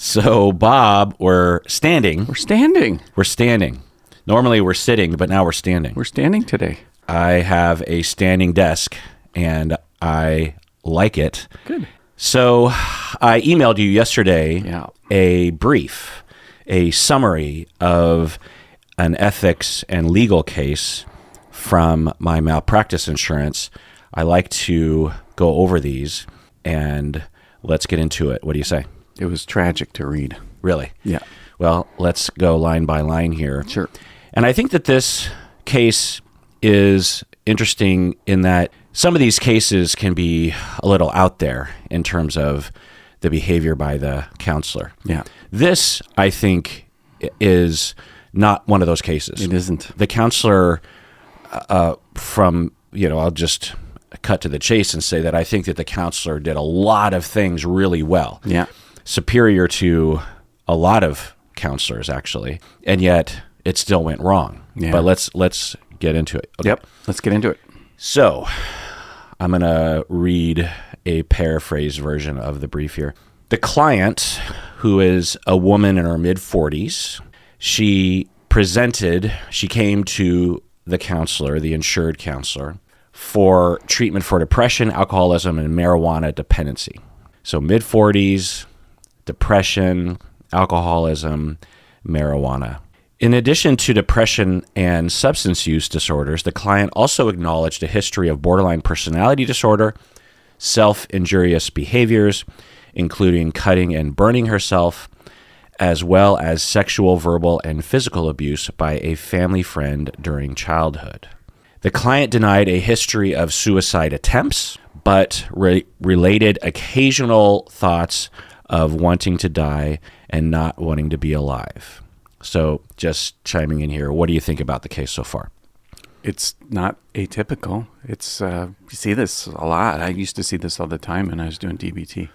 So, Bob, we're standing. We're standing. We're standing. Normally we're sitting, but now we're standing. We're standing today. I have a standing desk, and I like it. Good. So, I emailed you yesterday a brief, a summary of an ethics and legal case from my malpractice insurance. I like to go over these, and let's get into it. What do you say? It was tragic to read. Really? Yeah. Well, let's go line by line here. Sure. And I think that this case is interesting in that some of these cases can be a little out there in terms of the behavior by the counselor. Yeah. This, I think, is not one of those cases. It isn't. The counselor I'll just cut to the chase and say that I think that the counselor did a lot of things really well. Yeah. Superior to a lot of counselors, actually. And yet it still went wrong. Yeah. But let's get into it. Okay. Yep. Let's get into it. So I'm going to read a paraphrased version of the brief here. The client, who is a woman in her mid-40s, she came to the counselor, the insured counselor, for treatment for depression, alcoholism, and marijuana dependency. So mid-40s, depression, alcoholism, marijuana. In addition to depression and substance use disorders, the client also acknowledged a history of borderline personality disorder, self-injurious behaviors, including cutting and burning herself, as well as sexual, verbal, and physical abuse by a family friend during childhood. The client denied a history of suicide attempts, but related occasional thoughts of wanting to die and not wanting to be alive. So just chiming in here, what do you think about the case so far? It's not atypical. It's you see this a lot. I used to see this all the time when I was doing DBT.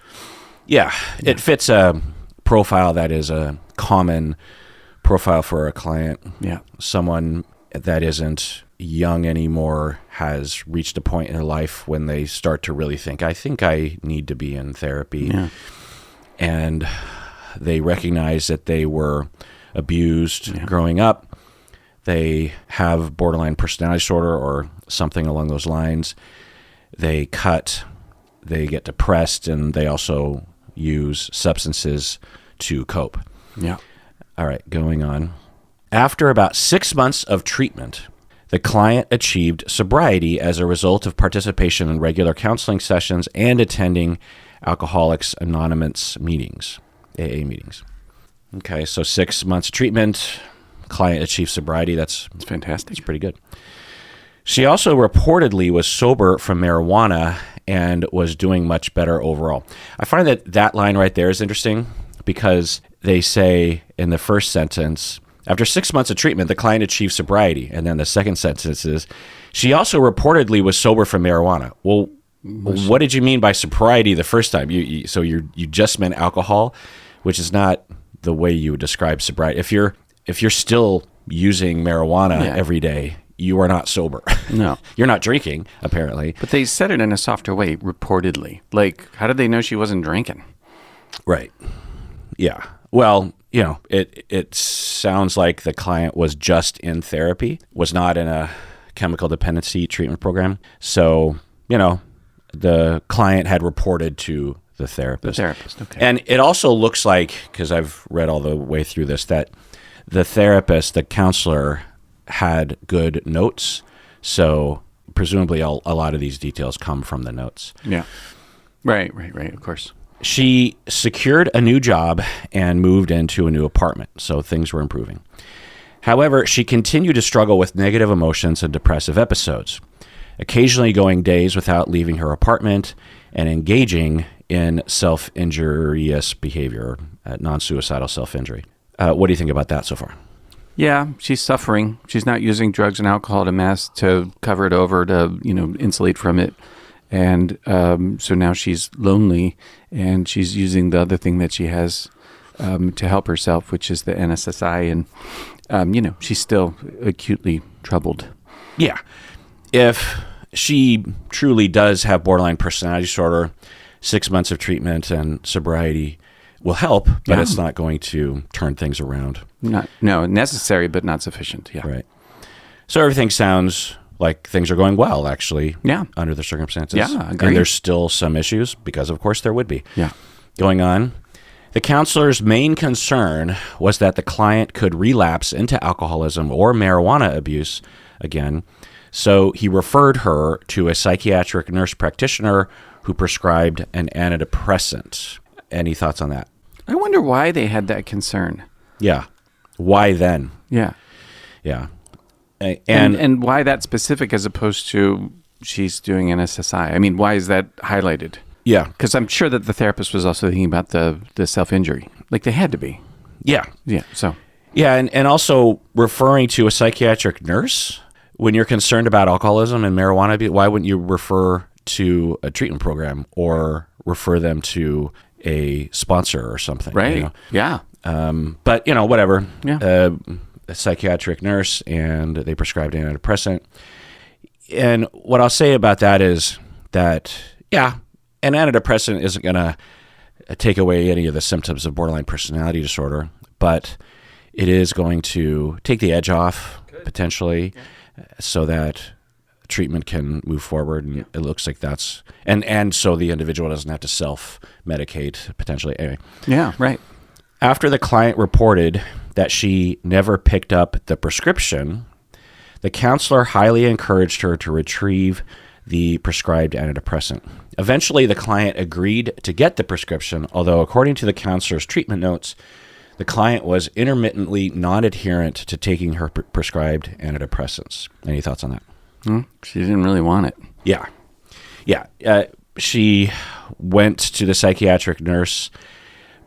Yeah, it fits a profile that is a common profile for a client. Yeah. Someone that isn't young anymore has reached a point in their life when they start to really think, I think I need to be in therapy. Yeah. And they recognize that they were abused growing up. They have borderline personality disorder or something along those lines. They cut, they get depressed, and they also use substances to cope. Yeah. All right, going on. After about 6 months of treatment, the client achieved sobriety as a result of participation in regular counseling sessions and attending Alcoholics Anonymous meetings, AA meetings. Okay, so 6 months of treatment, client achieved sobriety. That's fantastic. That's pretty good. She also reportedly was sober from marijuana and was doing much better overall. I find that line right there is interesting because they say in the first sentence, after 6 months of treatment, the client achieved sobriety. And then the second sentence is, she also reportedly was sober from marijuana. Well, what did you mean by sobriety the first time? You just meant alcohol, which is not the way you would describe sobriety. If you're still using marijuana every day, you are not sober. No. You're not drinking, apparently. But they said it in a softer way, reportedly. Like, how did they know she wasn't drinking? Right. Yeah. Well, it sounds like the client was just in therapy, was not in a chemical dependency treatment program. So, the client had reported to the therapist. Okay. And it also looks like, because I've read all the way through this, that the therapist, the counselor, had good notes. So presumably a lot of these details come from the notes. Yeah. Right, of course. She secured a new job and moved into a new apartment, so things were improving. However, she continued to struggle with negative emotions and depressive episodes, occasionally going days without leaving her apartment and engaging in self-injurious behavior, non-suicidal self-injury. What do you think about that so far? Yeah, she's suffering. She's not using drugs and alcohol to cover it over, to insulate from it. And so now she's lonely, and she's using the other thing that she has to help herself, which is the NSSI. And, she's still acutely troubled. Yeah. If she truly does have borderline personality disorder, 6 months of treatment and sobriety will help, but Yeah. it's not going to turn things around. No, necessary, but not sufficient. Yeah. Right. So everything sounds like things are going well, actually, Yeah. under the circumstances. Yeah, agreed. And there's still some issues, because of course there would be, Yeah. going on. The counselor's main concern was that the client could relapse into alcoholism or marijuana abuse again. So he referred her to a psychiatric nurse practitioner who prescribed an antidepressant. Any thoughts on that? I wonder why they had that concern. Yeah. Why then? Yeah. Yeah. And why that specific as opposed to she's doing an SSI? I mean, why is that highlighted? yeah. Because I'm sure that the therapist was also thinking about the self-injury. Like they had to be. Yeah. Yeah. So. Yeah. And also referring to a psychiatric nurse when you're concerned about alcoholism and marijuana abuse, why wouldn't you refer to a treatment program or refer them to a sponsor or something? Right. You know? Yeah. But, whatever. Yeah. A psychiatric nurse, and they prescribed an antidepressant. And what I'll say about that is that, yeah, an antidepressant isn't going to take away any of the symptoms of borderline personality disorder, but it is going to take the edge off, potentially, so that treatment can move forward. And it looks like that's, and so the individual doesn't have to self-medicate, potentially. Anyway. Yeah. Right. After the client reported that she never picked up the prescription, the counselor highly encouraged her to retrieve the prescribed antidepressant. Eventually, the client agreed to get the prescription, although according to the counselor's treatment notes, the client was intermittently non-adherent to taking her prescribed antidepressants. Any thoughts on that? She didn't really want it. Yeah. Yeah. She went to the psychiatric nurse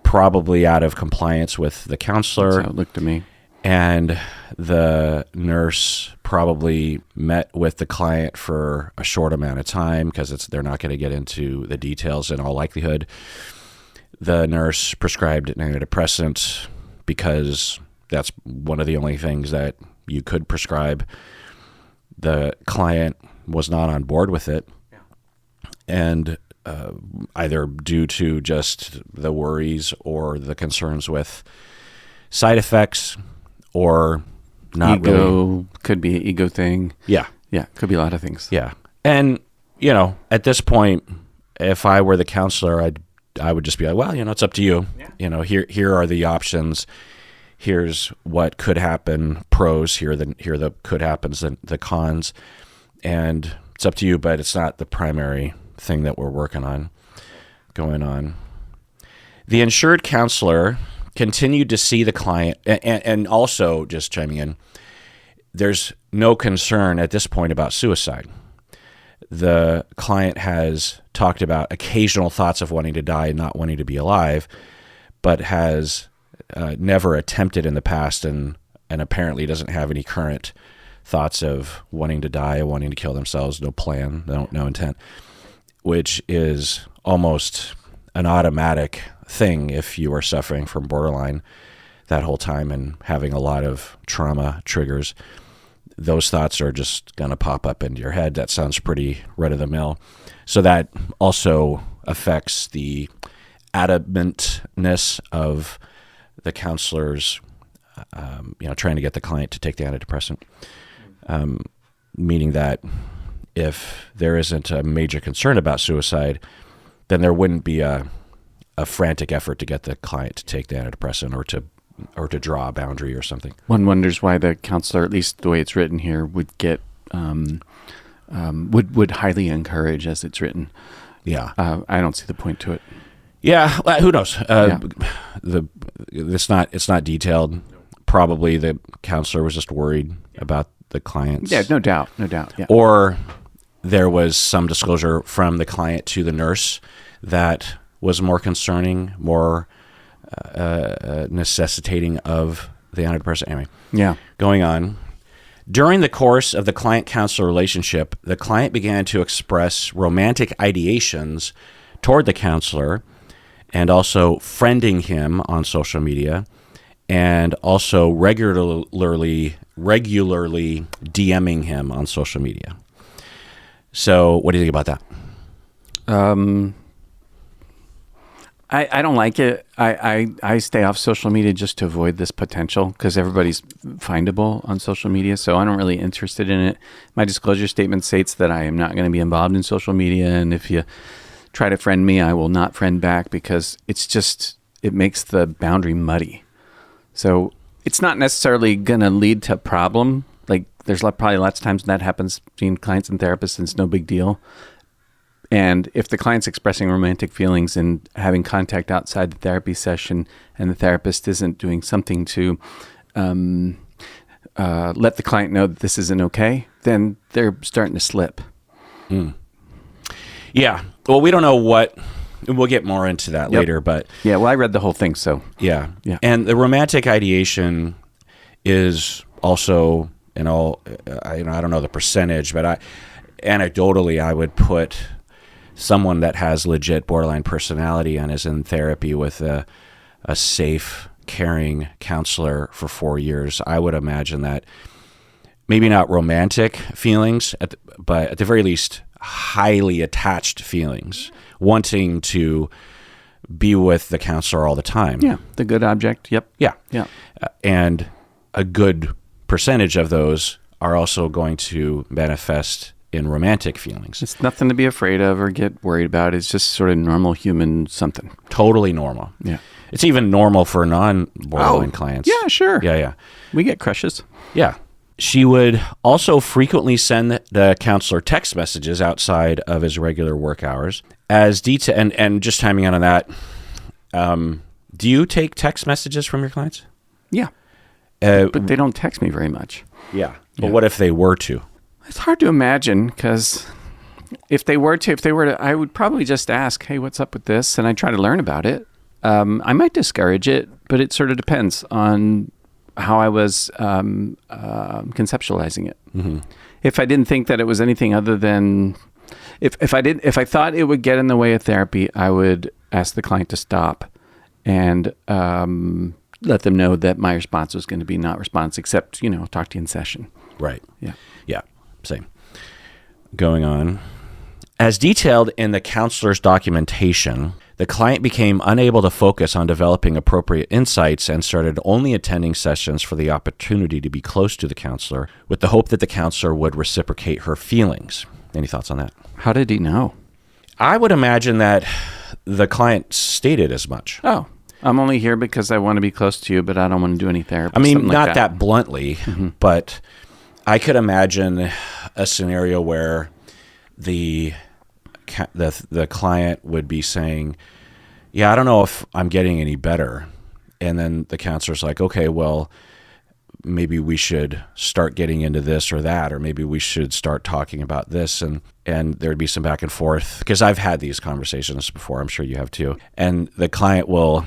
probably out of compliance with the counselor. That's how it looked to me. And the nurse probably met with the client for a short amount of time because they're not going to get into the details in all likelihood. The nurse prescribed an antidepressant because that's one of the only things that you could prescribe. The client was not on board with it. And either due to just the worries or the concerns with side effects, or not really. Could be an ego thing. Yeah. Yeah. Could be a lot of things. Yeah. And, at this point, if I were the counselor, I would just be like, well, it's up to you. Yeah. Here are the options. Here's what could happen, pros, here are the could happens, the cons. And it's up to you, but it's not the primary thing that we're working on going on. The insured counselor continued to see the client, and also, just chiming in, there's no concern at this point about suicide. The client has talked about occasional thoughts of wanting to die and not wanting to be alive, but has never attempted in the past, and apparently doesn't have any current thoughts of wanting to die, wanting to kill themselves, no plan, no intent, which is almost an automatic thing if you are suffering from borderline that whole time and having a lot of trauma triggers. Those thoughts are just going to pop up into your head. That sounds pretty run-of-the-mill. So that also affects the adamantness of the counselors, trying to get the client to take the antidepressant, meaning that if there isn't a major concern about suicide, then there wouldn't be a frantic effort to get the client to take the antidepressant or to draw a boundary or something. One wonders why the counselor, at least the way it's written here, would get would highly encourage as it's written. Yeah, I don't see the point to it. Yeah, who knows? It's not detailed. Probably the counselor was just worried about the clients. Yeah, no doubt. Yeah. Or there was some disclosure from the client to the nurse that was more concerning, more necessitating of the antidepressant. Anyway, yeah. Going on. During the course of the client-counselor relationship, the client began to express romantic ideations toward the counselor, and also friending him on social media, and also regularly DMing him on social media. So what do you think about that? I don't like it. I stay off social media just to avoid this potential because everybody's findable on social media. So I'm not really interested in it. My disclosure statement states that I am not going to be involved in social media. And if you try to friend me, I will not friend back because it makes the boundary muddy. So it's not necessarily going to lead to a problem. Like there's probably lots of times when that happens between clients and therapists and it's no big deal. And if the client's expressing romantic feelings and having contact outside the therapy session and the therapist isn't doing something to let the client know that this isn't okay, then they're starting to slip. Mm. Yeah. Well, we don't know what... We'll get more into that later, but... Yeah, well, I read the whole thing, so... Yeah. And the romantic ideation is also, I don't know the percentage, but anecdotally, I would put... someone that has legit borderline personality and is in therapy with a safe, caring counselor for 4 years, I would imagine that maybe not romantic feelings, but at the very least, highly attached feelings, wanting to be with the counselor all the time. Yeah, the good object. Yep. Yeah. Yeah. And a good percentage of those are also going to manifest in romantic feelings. It's nothing to be afraid of or get worried about. It's just sort of normal human something. Totally normal. Yeah. It's even normal for non-borderline clients. Yeah, sure. Yeah. We get crushes. Yeah. She would also frequently send the counselor text messages outside of his regular work hours as detail. And just timing out on that, do you take text messages from your clients? Yeah. But they don't text me very much. Yeah. But what if they were to? It's hard to imagine because if they were to, I would probably just ask, hey, what's up with this? And I try to learn about it. I might discourage it, but it sort of depends on how I was conceptualizing it. Mm-hmm. If I didn't think that it was anything other than, if I thought it would get in the way of therapy, I would ask the client to stop and let them know that my response was going to be not response, except, talk to you in session. Right. Yeah. Yeah. Same. Going on. As detailed in the counselor's documentation, the client became unable to focus on developing appropriate insights and started only attending sessions for the opportunity to be close to the counselor with the hope that the counselor would reciprocate her feelings. Any thoughts on that? How did he know? I would imagine that the client stated as much. Oh, I'm only here because I want to be close to you, but I don't want to do any therapy. I mean, Something not like that bluntly, but I could imagine a scenario where the client would be saying, yeah, I don't know if I'm getting any better. And then the counselor's like, okay, well, maybe we should start getting into this or that, or maybe we should start talking about this. And there'd be some back and forth because I've had these conversations before. I'm sure you have too. And the client will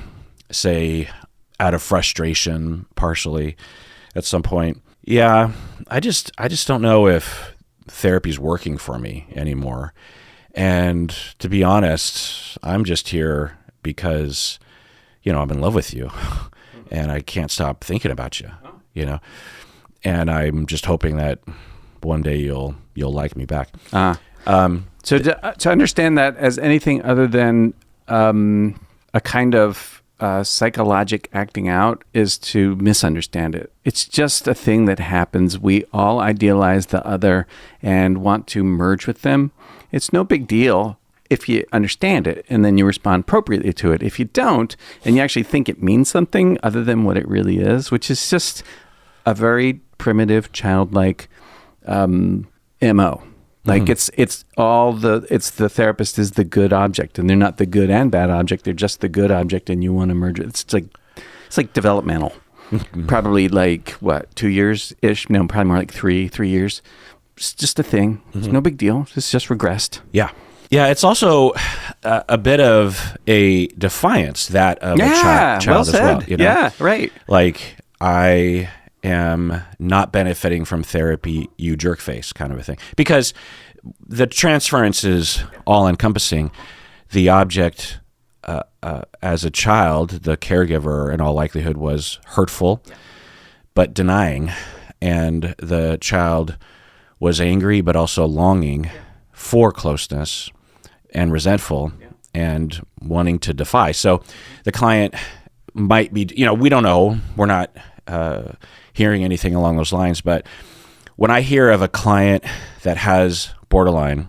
say out of frustration, partially at some point, yeah, I just don't know if therapy's working for me anymore. And to be honest, I'm just here because, I'm in love with you and I can't stop thinking about you, and I'm just hoping that one day you'll like me back. So to understand that as anything other than a kind of psychologic acting out is to misunderstand it. It's just a thing that happens. We all idealize the other and want to merge with them. It's no big deal if you understand it and then you respond appropriately to it. If you don't, and you actually think it means something other than what it really is, which is just a very primitive, childlike MO. Like it's the therapist is the good object, and they're not the good and bad object. They're just the good object, and you want to merge it. It's like developmental. Probably like what, 2 years ish? No, probably more like three years. It's just a thing. It's no big deal. It's just regressed. Yeah. Yeah, it's also a bit of a defiance that of a child well as said. well. Yeah, right. Like, I am not benefiting from therapy, you jerk face kind of a thing. Because the transference is all-encompassing. The object, as a child, the caregiver in all likelihood was hurtful, but denying. And the child was angry, but also longing for closeness and resentful. and wanting to defy. So the client might be, we don't know. We're not hearing anything along those lines. But when I hear of a client that has borderline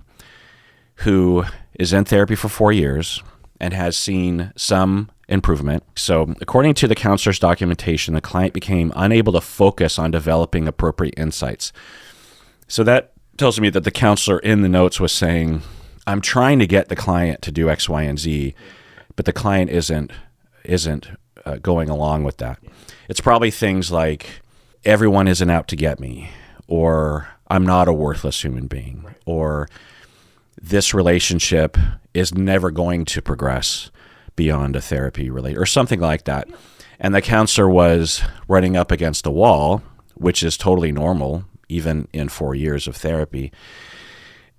who is in therapy for 4 years and has seen some improvement. So according to the counselor's documentation, the client became unable to focus on developing appropriate insights. So that tells me that the counselor in the notes was saying, I'm trying to get the client to do X, Y, and Z, but the client isn't going along with that. It's probably things like, everyone isn't out to get me, or I'm not a worthless human being, or this relationship is never going to progress beyond a therapy related, or something like that. And the counselor was running up against a wall, which is totally normal, even in 4 years of therapy.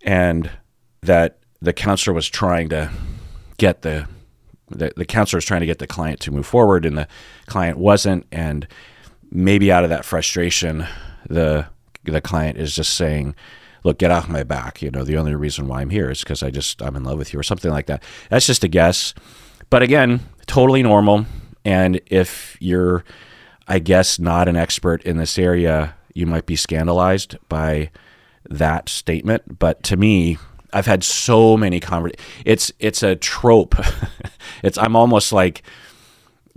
And that the counselor was trying to get the counselor was trying to get the client to move forward, and the client wasn't. And maybe out of that frustration, the client is just saying, look, get off my back. The only reason why I'm here is because I'm in love with you, or something like that. That's just a guess. But again, totally normal. And if you're, I guess, not an expert in this area, you might be scandalized by that statement. But to me, I've had so many conversations. It's a trope. I'm almost like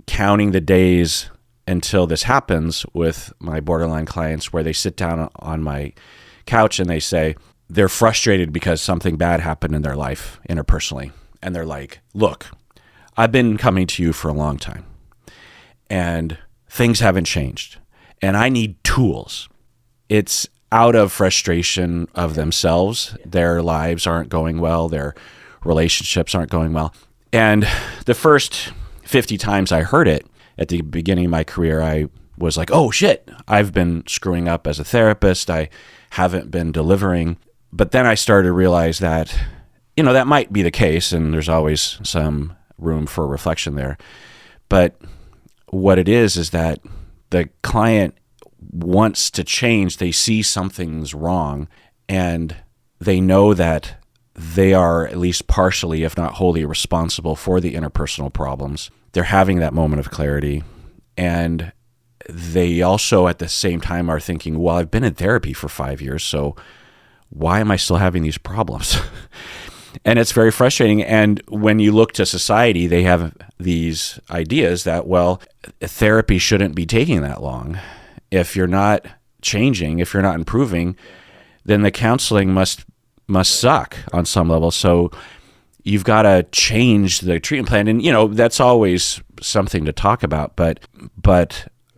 counting the days until this happens with my borderline clients, where they sit down on my couch and they say they're frustrated because something bad happened in their life interpersonally. And they're like, look, I've been coming to you for a long time and things haven't changed and I need tools. It's out of frustration of themselves. Their lives aren't going well. Their relationships aren't going well. And the first 50 times I heard it at the beginning of my career, I was like, oh shit, I've been screwing up as a therapist. I haven't been delivering. But then I started to realize that, that might be the case, and there's always some room for reflection there. But what it is that the client wants to change. They see something's wrong, and they know that they are at least partially, if not wholly, responsible for the interpersonal problems. They're having that moment of clarity, and they also at the same time are thinking, well, I've been in therapy for 5 years, so why am I still having these problems? And it's very frustrating. And when you look to society, they have these ideas that, well, therapy shouldn't be taking that long. If you're not changing, if you're not improving, then the counseling must suck on some level. So you've got to change the treatment plan. And, that's always something to talk about. But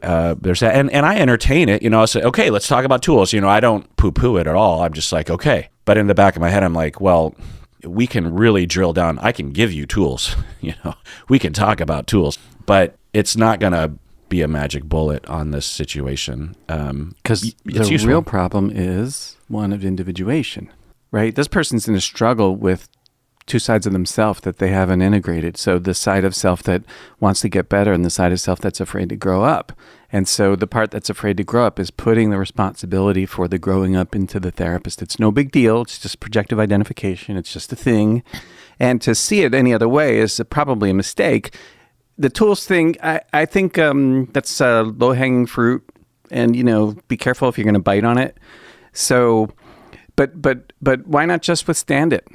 there's that. And I entertain it. I'll say, okay, let's talk about tools. I don't poo-poo it at all. I'm just like, okay. But in the back of my head, I'm like, well, we can really drill down. I can give you tools. We can talk about tools. But it's not going to be a magic bullet on this situation. Because the real problem is one of individuation, right? This person's in a struggle with two sides of themselves that they haven't integrated. So the side of self that wants to get better and the side of self that's afraid to grow up. And so the part that's afraid to grow up is putting the responsibility for the growing up into the therapist. It's no big deal. It's just projective identification. It's just a thing. And to see it any other way is probably a mistake. The tools thing, I think that's low-hanging fruit. And, be careful if you're going to bite on it. So, but why not just withstand it?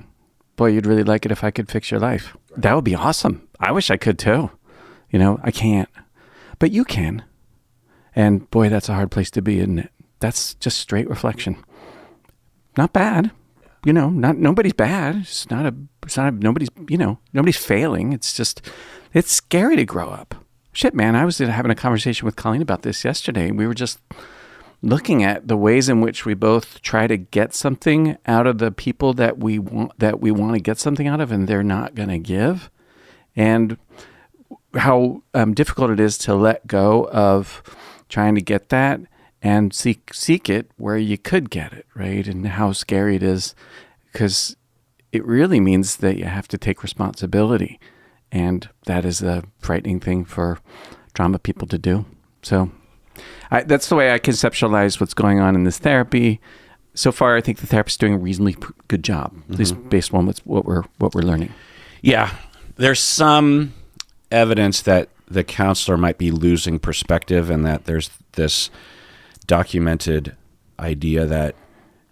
Boy, you'd really like it if I could fix your life. That would be awesome. I wish I could too. I can't. But you can. And boy, that's a hard place to be, isn't it? That's just straight reflection. Not bad. Nobody's bad. It's not nobody's failing. It's just, it's scary to grow up. Shit, man, I was having a conversation with Colleen about this yesterday. We were just looking at the ways in which we both try to get something out of the people that we want to get something out of, and they're not going to give, and how difficult it is to let go of trying to get that and seek it where you could get it, right? And how scary it is, because it really means that you have to take responsibility, and that is a frightening thing for trauma people to do. So that's the way I conceptualize what's going on in this therapy. So far, I think the therapist is doing a reasonably good job, at least based on what we're learning. Yeah, There's some evidence that the counselor might be losing perspective, and that there's this documented idea that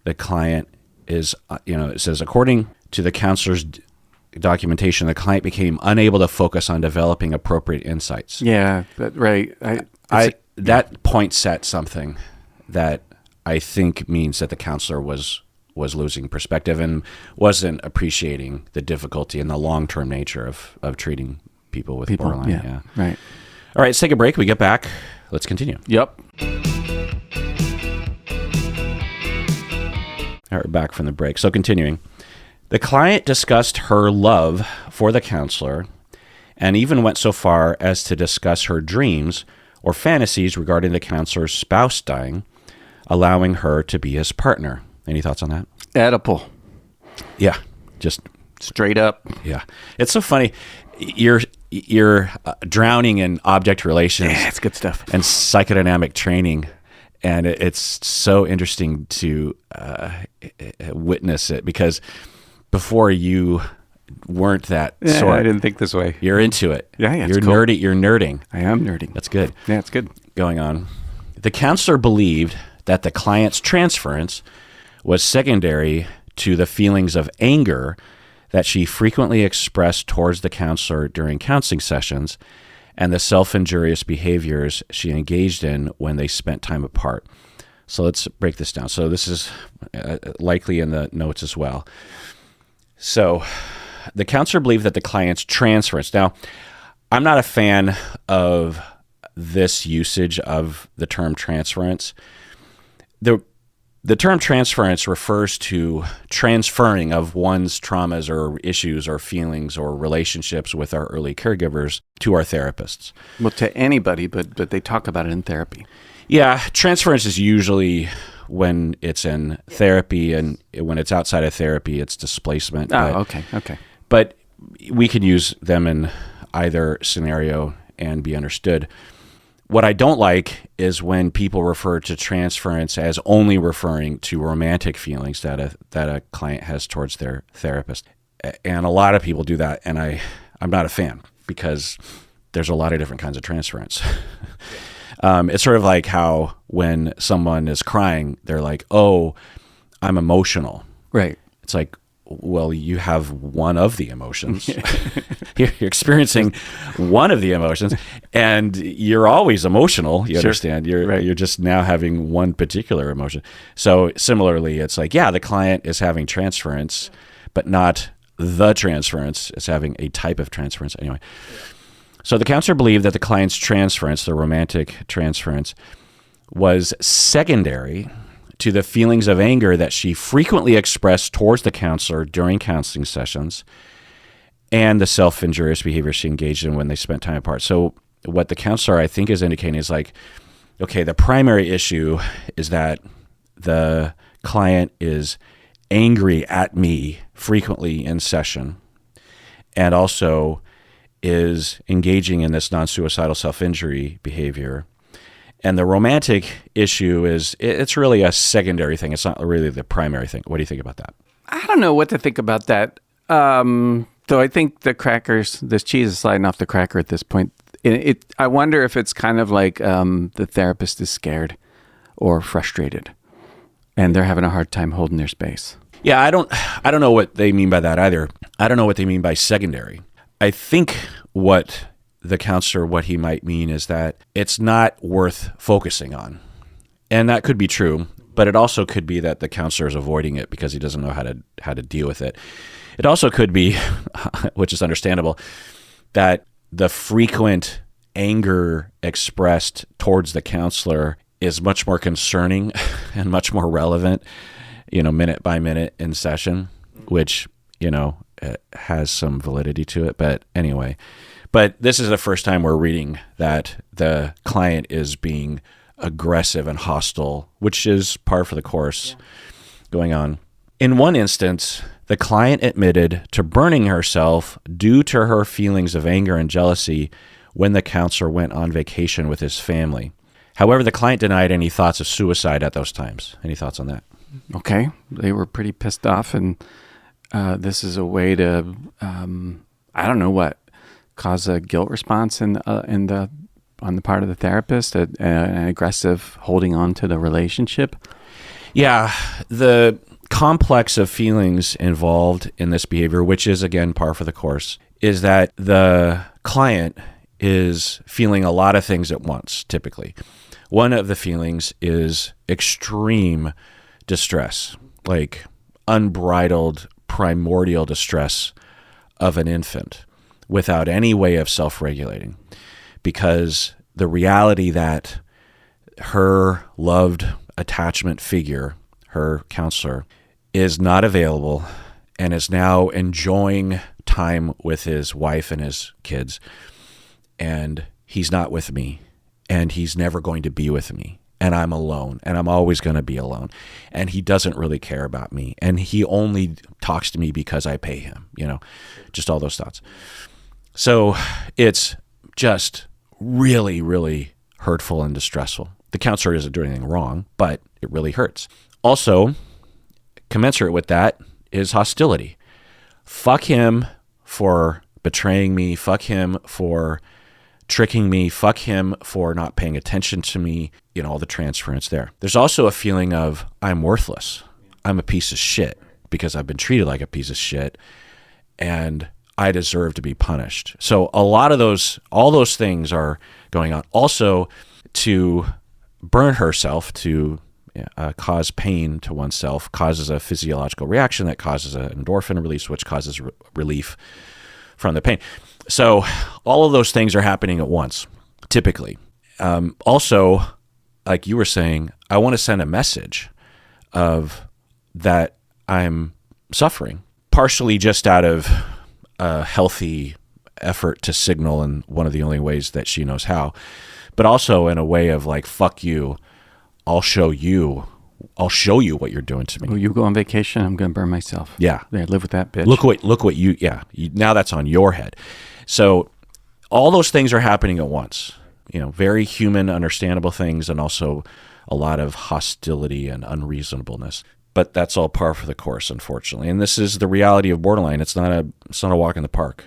the client is, it says, according to the counselor's documentation, the client became unable to focus on developing appropriate insights. Yeah, right. That points at something that I think means that the counselor was losing perspective and wasn't appreciating the difficulty and the long-term nature of treating people with borderline. Yeah, right. All right, let's take a break. We get back. Let's continue. Yep. All right, we're back from the break. So continuing. The client discussed her love for the counselor and even went so far as to discuss her dreams or fantasies regarding the counselor's spouse dying, allowing her to be his partner. Any thoughts on that? Oedipal. Yeah, just straight up. Yeah. It's so funny. You're drowning in object relations. Yeah, it's good stuff. And psychodynamic training. And it's so interesting to witness it, because before you weren't that sort. I didn't think this way. You're into it. Yeah, You're cool. nerdy. You're nerding. I am nerding. That's good. Yeah, it's good. Going on. The counselor believed that the client's transference was secondary to the feelings of anger that she frequently expressed towards the counselor during counseling sessions and the self-injurious behaviors she engaged in when they spent time apart. So let's break this down. So this is likely in the notes as well. So the counselor believed that the client's transference. Now, I'm not a fan of this usage of the term transference. The term transference refers to transferring of one's traumas or issues or feelings or relationships with our early caregivers to our therapists. Well, to anybody, but they talk about it in therapy. Yeah, transference is usually when it's in therapy, and when it's outside of therapy, it's displacement. Okay. But we could use them in either scenario and be understood. What I don't like is when people refer to transference as only referring to romantic feelings that a client has towards their therapist. And a lot of people do that, and I'm not a fan, because there's a lot of different kinds of transference. It's sort of like how when someone is crying, they're like, oh, I'm emotional. Right. It's like, well, you have one of the emotions. You're experiencing one of the emotions, and you're always emotional. You understand? You're just now having one particular emotion. So similarly, it's like, yeah, the client is having transference, but not the transference. It's having a type of transference. Anyway, so the counselor believed that the client's transference, the romantic transference, was secondary to the feelings of anger that she frequently expressed towards the counselor during counseling sessions and the self-injurious behavior she engaged in when they spent time apart. So what the counselor, I think, is indicating is like, okay, the primary issue is that the client is angry at me frequently in session, and also is engaging in this non-suicidal self-injury behavior. And the romantic issue it's really a secondary thing. It's not really the primary thing. What do you think about that? I don't know what to think about that. Though I think this cheese is sliding off the cracker at this point. I wonder if it's kind of like the therapist is scared or frustrated, and they're having a hard time holding their space. Yeah, I don't know what they mean by that either. I don't know what they mean by secondary. I think what the counselor, what he might mean is that it's not worth focusing on. And that could be true, but it also could be that the counselor is avoiding it because he doesn't know how to deal with it. It also could be, which is understandable, that the frequent anger expressed towards the counselor is much more concerning and much more relevant, minute by minute in session, which, has some validity to it. But anyway, this is the first time we're reading that the client is being aggressive and hostile, which is par for the course going on. In one instance, the client admitted to burning herself due to her feelings of anger and jealousy when the counselor went on vacation with his family. However, the client denied any thoughts of suicide at those times. Any thoughts on that? Okay. They were pretty pissed off, and this is a way to... I don't know what, cause a guilt response on the part of the therapist, an aggressive holding on to the relationship? Yeah, the complex of feelings involved in this behavior, which is, again, par for the course, is that the client is feeling a lot of things at once, typically. One of the feelings is extreme distress, like unbridled, primordial distress of an infant without any way of self-regulating, because the reality that her loved attachment figure, her counselor, is not available and is now enjoying time with his wife and his kids, and he's not with me, and he's never going to be with me, and I'm alone, and I'm always going to be alone, and he doesn't really care about me, and he only talks to me because I pay him, just all those thoughts. So it's just really, really hurtful and distressful. The counselor isn't doing anything wrong, but it really hurts. Also, commensurate with that is hostility. Fuck him for betraying me. Fuck him for tricking me. Fuck him for not paying attention to me. All the transference there. There's also a feeling of I'm worthless. I'm a piece of shit because I've been treated like a piece of shit, and I deserve to be punished. So all those things are going on. Also, to burn herself, to cause pain to oneself, causes a physiological reaction that causes an endorphin release, which causes relief from the pain. So all of those things are happening at once, typically. Also, like you were saying, I want to send a message of that I'm suffering, partially just out of a healthy effort to signal in one of the only ways that she knows how, but also in a way of like, fuck you, I'll show you what you're doing to me. Well, you go on vacation, I'm going to burn myself. Yeah. Live with that bitch. Look what you now that's on your head. So all those things are happening at once, very human, understandable things, and also a lot of hostility and unreasonableness. But that's all par for the course, unfortunately. And this is the reality of borderline. It's not a walk in the park.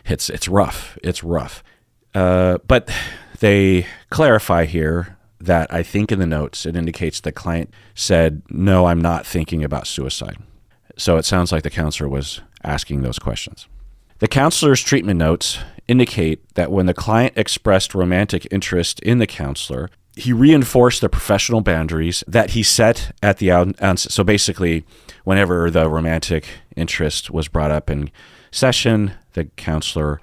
It's rough. It's rough. But they clarify here that I think in the notes, it indicates the client said, no, I'm not thinking about suicide. So it sounds like the counselor was asking those questions. The counselor's treatment notes indicate that when the client expressed romantic interest in the counselor, he reinforced the professional boundaries that he set at the outset. So basically, whenever the romantic interest was brought up in session, the counselor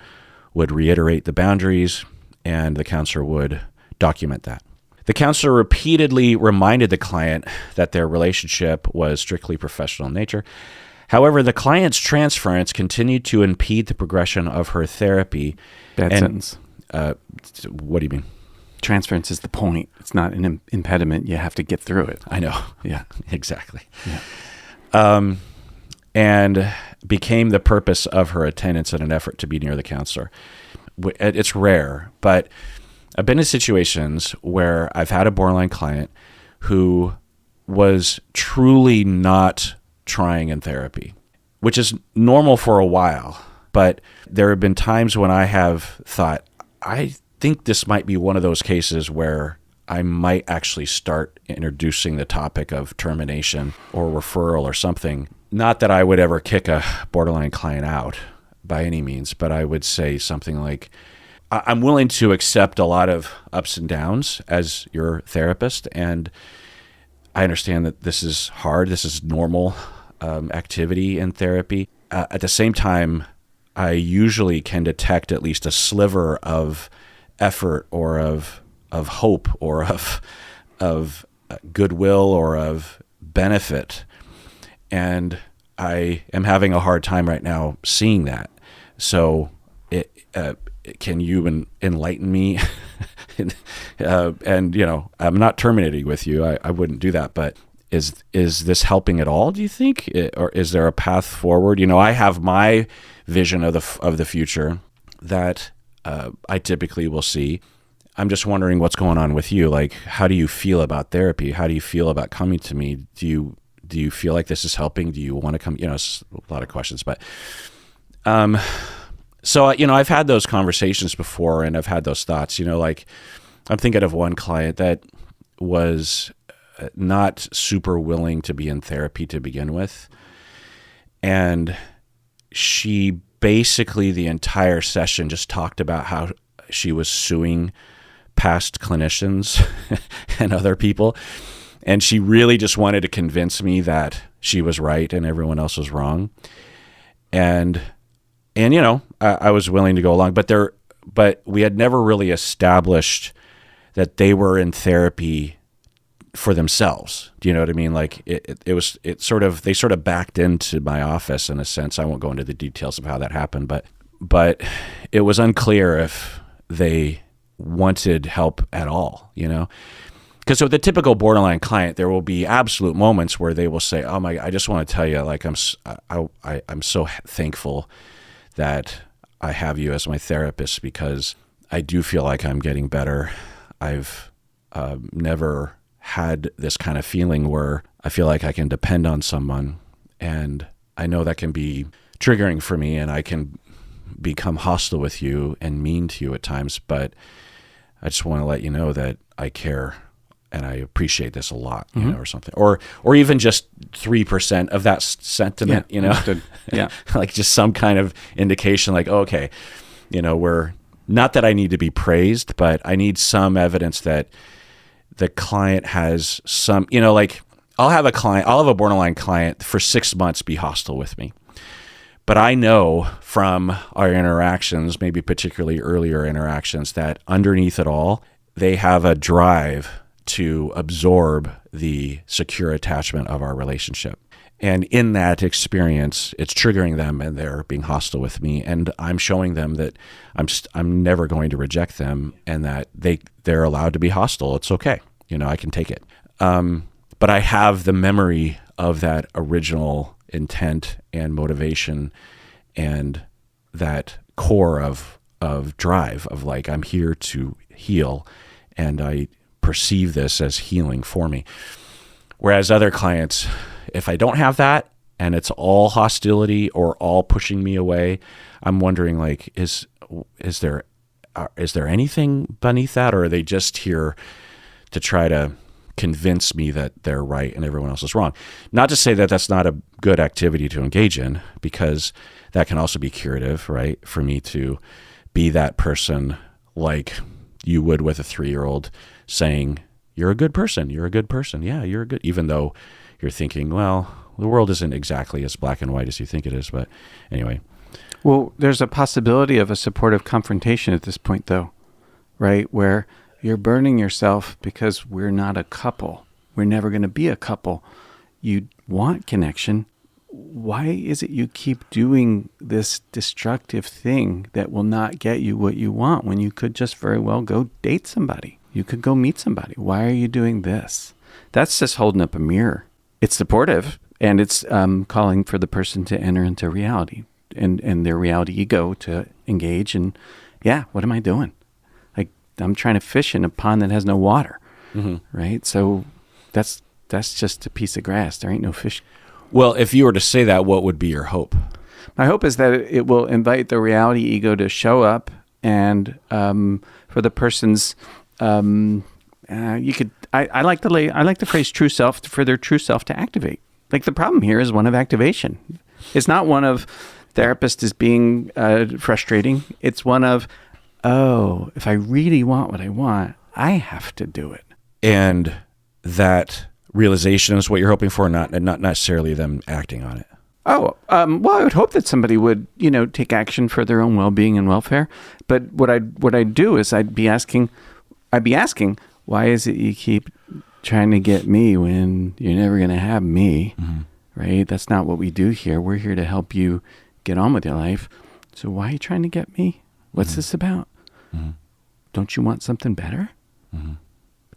would reiterate the boundaries, and the counselor would document that. The counselor repeatedly reminded the client that their relationship was strictly professional in nature. However, the client's transference continued to impede the progression of her therapy. Bad sentence. What do you mean? Transference is the point. It's not an impediment. You have to get through it. I know. Yeah, exactly. Yeah. And became the purpose of her attendance in an effort to be near the counselor. It's rare, but I've been in situations where I've had a borderline client who was truly not trying in therapy, which is normal for a while. But there have been times when I have thought, I think this might be one of those cases where I might actually start introducing the topic of termination or referral or something. Not that I would ever kick a borderline client out by any means, but I would say something like, I'm willing to accept a lot of ups and downs as your therapist, and I understand that this is hard. This is normal activity in therapy. At the same time, I usually can detect at least a sliver of effort or of hope or of goodwill or of benefit, and I am having a hard time right now seeing that. So can you enlighten me? And I'm not terminating with you. I wouldn't do that. But is this helping at all, do you think? Or is there a path forward? I have my vision of the future that I typically will see. I'm just wondering what's going on with you. Like, how do you feel about therapy? How do you feel about coming to me? Do you feel like this is helping? Do you want to come? It's a lot of questions, but So, I've had those conversations before, and I've had those thoughts, like I'm thinking of one client that was not super willing to be in therapy to begin with. And she basically the entire session just talked about how she was suing past clinicians and other people. And she really just wanted to convince me that she was right and everyone else was wrong. And I was willing to go along, but we had never really established that they were in therapy for themselves. Do you know what I mean? Like they sort of backed into my office in a sense. I won't go into the details of how that happened, but it was unclear if they wanted help at all, Because with the typical borderline client, there will be absolute moments where they will say, "Oh my, I just want to tell you, like I'm so thankful that I have you as my therapist because I do feel like I'm getting better. I've never had this kind of feeling where I feel like I can depend on someone, and I know that can be triggering for me, and I can become hostile with you and mean to you at times, but I just want to let you know that I care and I appreciate this a lot, or something, or even just 3% of that sentiment, Yeah. like just some kind of indication, like, okay, we're not that I need to be praised, but I need some evidence that the client has some, like I'll have a borderline client for 6 months be hostile with me. But I know from our interactions, maybe particularly earlier interactions, that underneath it all, they have a drive to absorb the secure attachment of our relationship. And in that experience, it's triggering them and they're being hostile with me. And I'm showing them that I'm never going to reject them and that they're allowed to be hostile. It's okay. I can take it. But I have the memory of that original intent and motivation and that core of drive of like, I'm here to heal and I perceive this as healing for me. Whereas other clients, if I don't have that and it's all hostility or all pushing me away, I'm wondering like, is there anything beneath that, or are they just here to try to convince me that they're right and everyone else is wrong? Not to say that that's not a good activity to engage in, because that can also be curative, right? For me to be that person like you would with a 3-year-old saying, you're a good person. You're a good person. Yeah, you're a good, even though you're thinking, well, the world isn't exactly as black and white as you think it is. But anyway. Well, there's a possibility of a supportive confrontation at this point, though, right? Where you're burning yourself because we're not a couple. We're never going to be a couple. You want connection. Why is it you keep doing this destructive thing that will not get you what you want when you could just very well go date somebody? You could go meet somebody. Why are you doing this? That's just holding up a mirror. It's supportive, and it's calling for the person to enter into reality and their reality ego to engage. And yeah, what am I doing? Like, I'm trying to fish in a pond that has no water, right? So that's just a piece of grass. There ain't no fish. Well, if you were to say that, what would be your hope? My hope is that it will invite the reality ego to show up, and for the person's I like the phrase true self, for their true self to activate. Like, the problem here is one of activation. It's not one of therapist is being frustrating. It's one of, oh, if I really want what I want, I have to do it. And that realization is what you're hoping for, not necessarily them acting on it. Oh, well, I would hope that somebody would, take action for their own well-being and welfare. But what I'd do is I'd be asking, why is it you keep trying to get me when you're never going to have me, right? That's not what we do here. We're here to help you get on with your life. So why are you trying to get me? What's this about? Don't you want something better?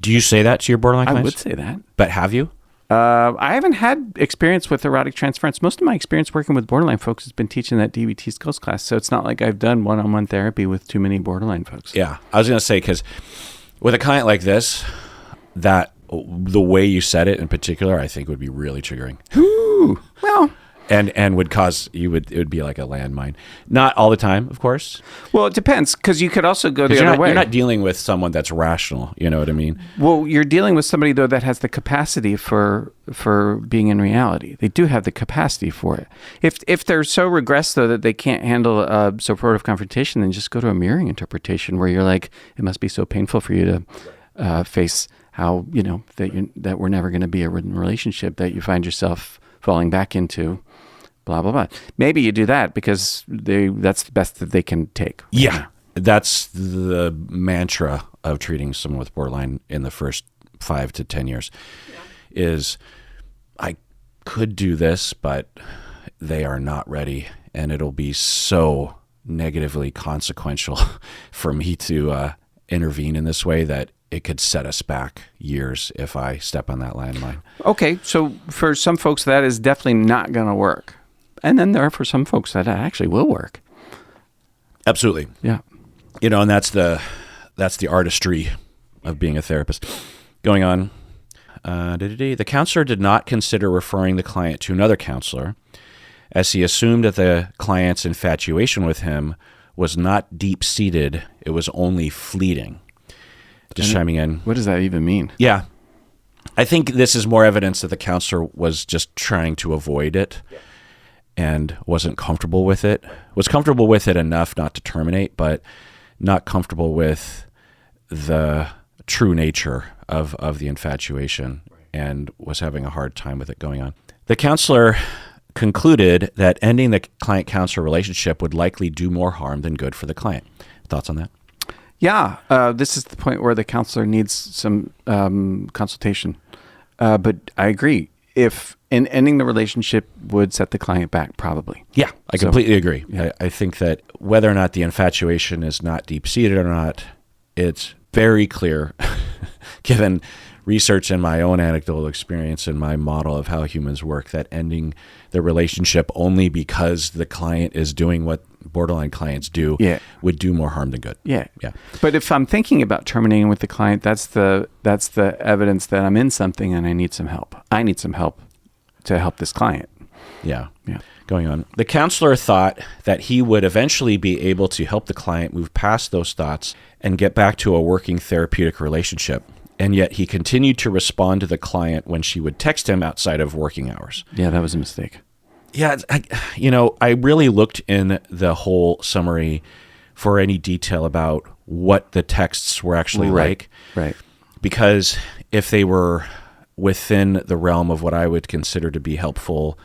Do you say that to your borderline clients? I would say that. But have you? I haven't had experience with erotic transference. Most of my experience working with borderline folks has been teaching that DBT skills class. So it's not like I've done one-on-one therapy with too many borderline folks. Yeah. I was going to say, because with a client like this, that the way you said it in particular, I think would be really triggering. Ooh. Well, And would cause it would be like a landmine. Not all the time, of course. Well, it depends, because you could also go the other way. You're not dealing with someone that's rational. You know what I mean? Well, you're dealing with somebody, though, that has the capacity for being in reality. They do have the capacity for it. If they're so regressed, though, that they can't handle a supportive confrontation, then just go to a mirroring interpretation where you're like, it must be so painful for you to face how, that we're never going to be a relationship, that you find yourself falling back into blah, blah, blah. Maybe you do that because that's the best that they can take. Yeah. That's the mantra of treating someone with borderline in the first 5 to 10 years is I could do this, but they are not ready. And it'll be so negatively consequential for me to intervene in this way that it could set us back years if I step on that landmine. Okay, so for some folks, that is definitely not going to work. And then there are for some folks that actually will work. Absolutely. Yeah. And that's the artistry of being a therapist. Going on, the counselor did not consider referring the client to another counselor, as he assumed that the client's infatuation with him was not deep-seated, it was only fleeting. Just chiming in. What does that even mean? Yeah. I think this is more evidence that the counselor was just trying to avoid it and wasn't comfortable with it. Was comfortable with it enough not to terminate, but not comfortable with the true nature of the infatuation and was having a hard time with it going on. The counselor concluded that ending the client-counselor relationship would likely do more harm than good for the client. Thoughts on that? Yeah, this is the point where the counselor needs some consultation. But I agree. If ending the relationship would set the client back, probably. Yeah, I completely agree. Yeah. I think that whether or not the infatuation is not deep-seated or not, it's very clear, given research and my own anecdotal experience and my model of how humans work, that ending the relationship only because the client is doing what borderline clients do would do more harm than good. Yeah. But if I'm thinking about terminating with the client, that's the evidence that I'm in something and I need some help. I need some help to help this client. Yeah. Going on. The counselor thought that he would eventually be able to help the client move past those thoughts and get back to a working therapeutic relationship. And yet he continued to respond to the client when she would text him outside of working hours. Yeah, that was a mistake. Yeah, I really looked in the whole summary for any detail about what the texts were actually like. Right. Because if they were within the realm of what I would consider to be helpful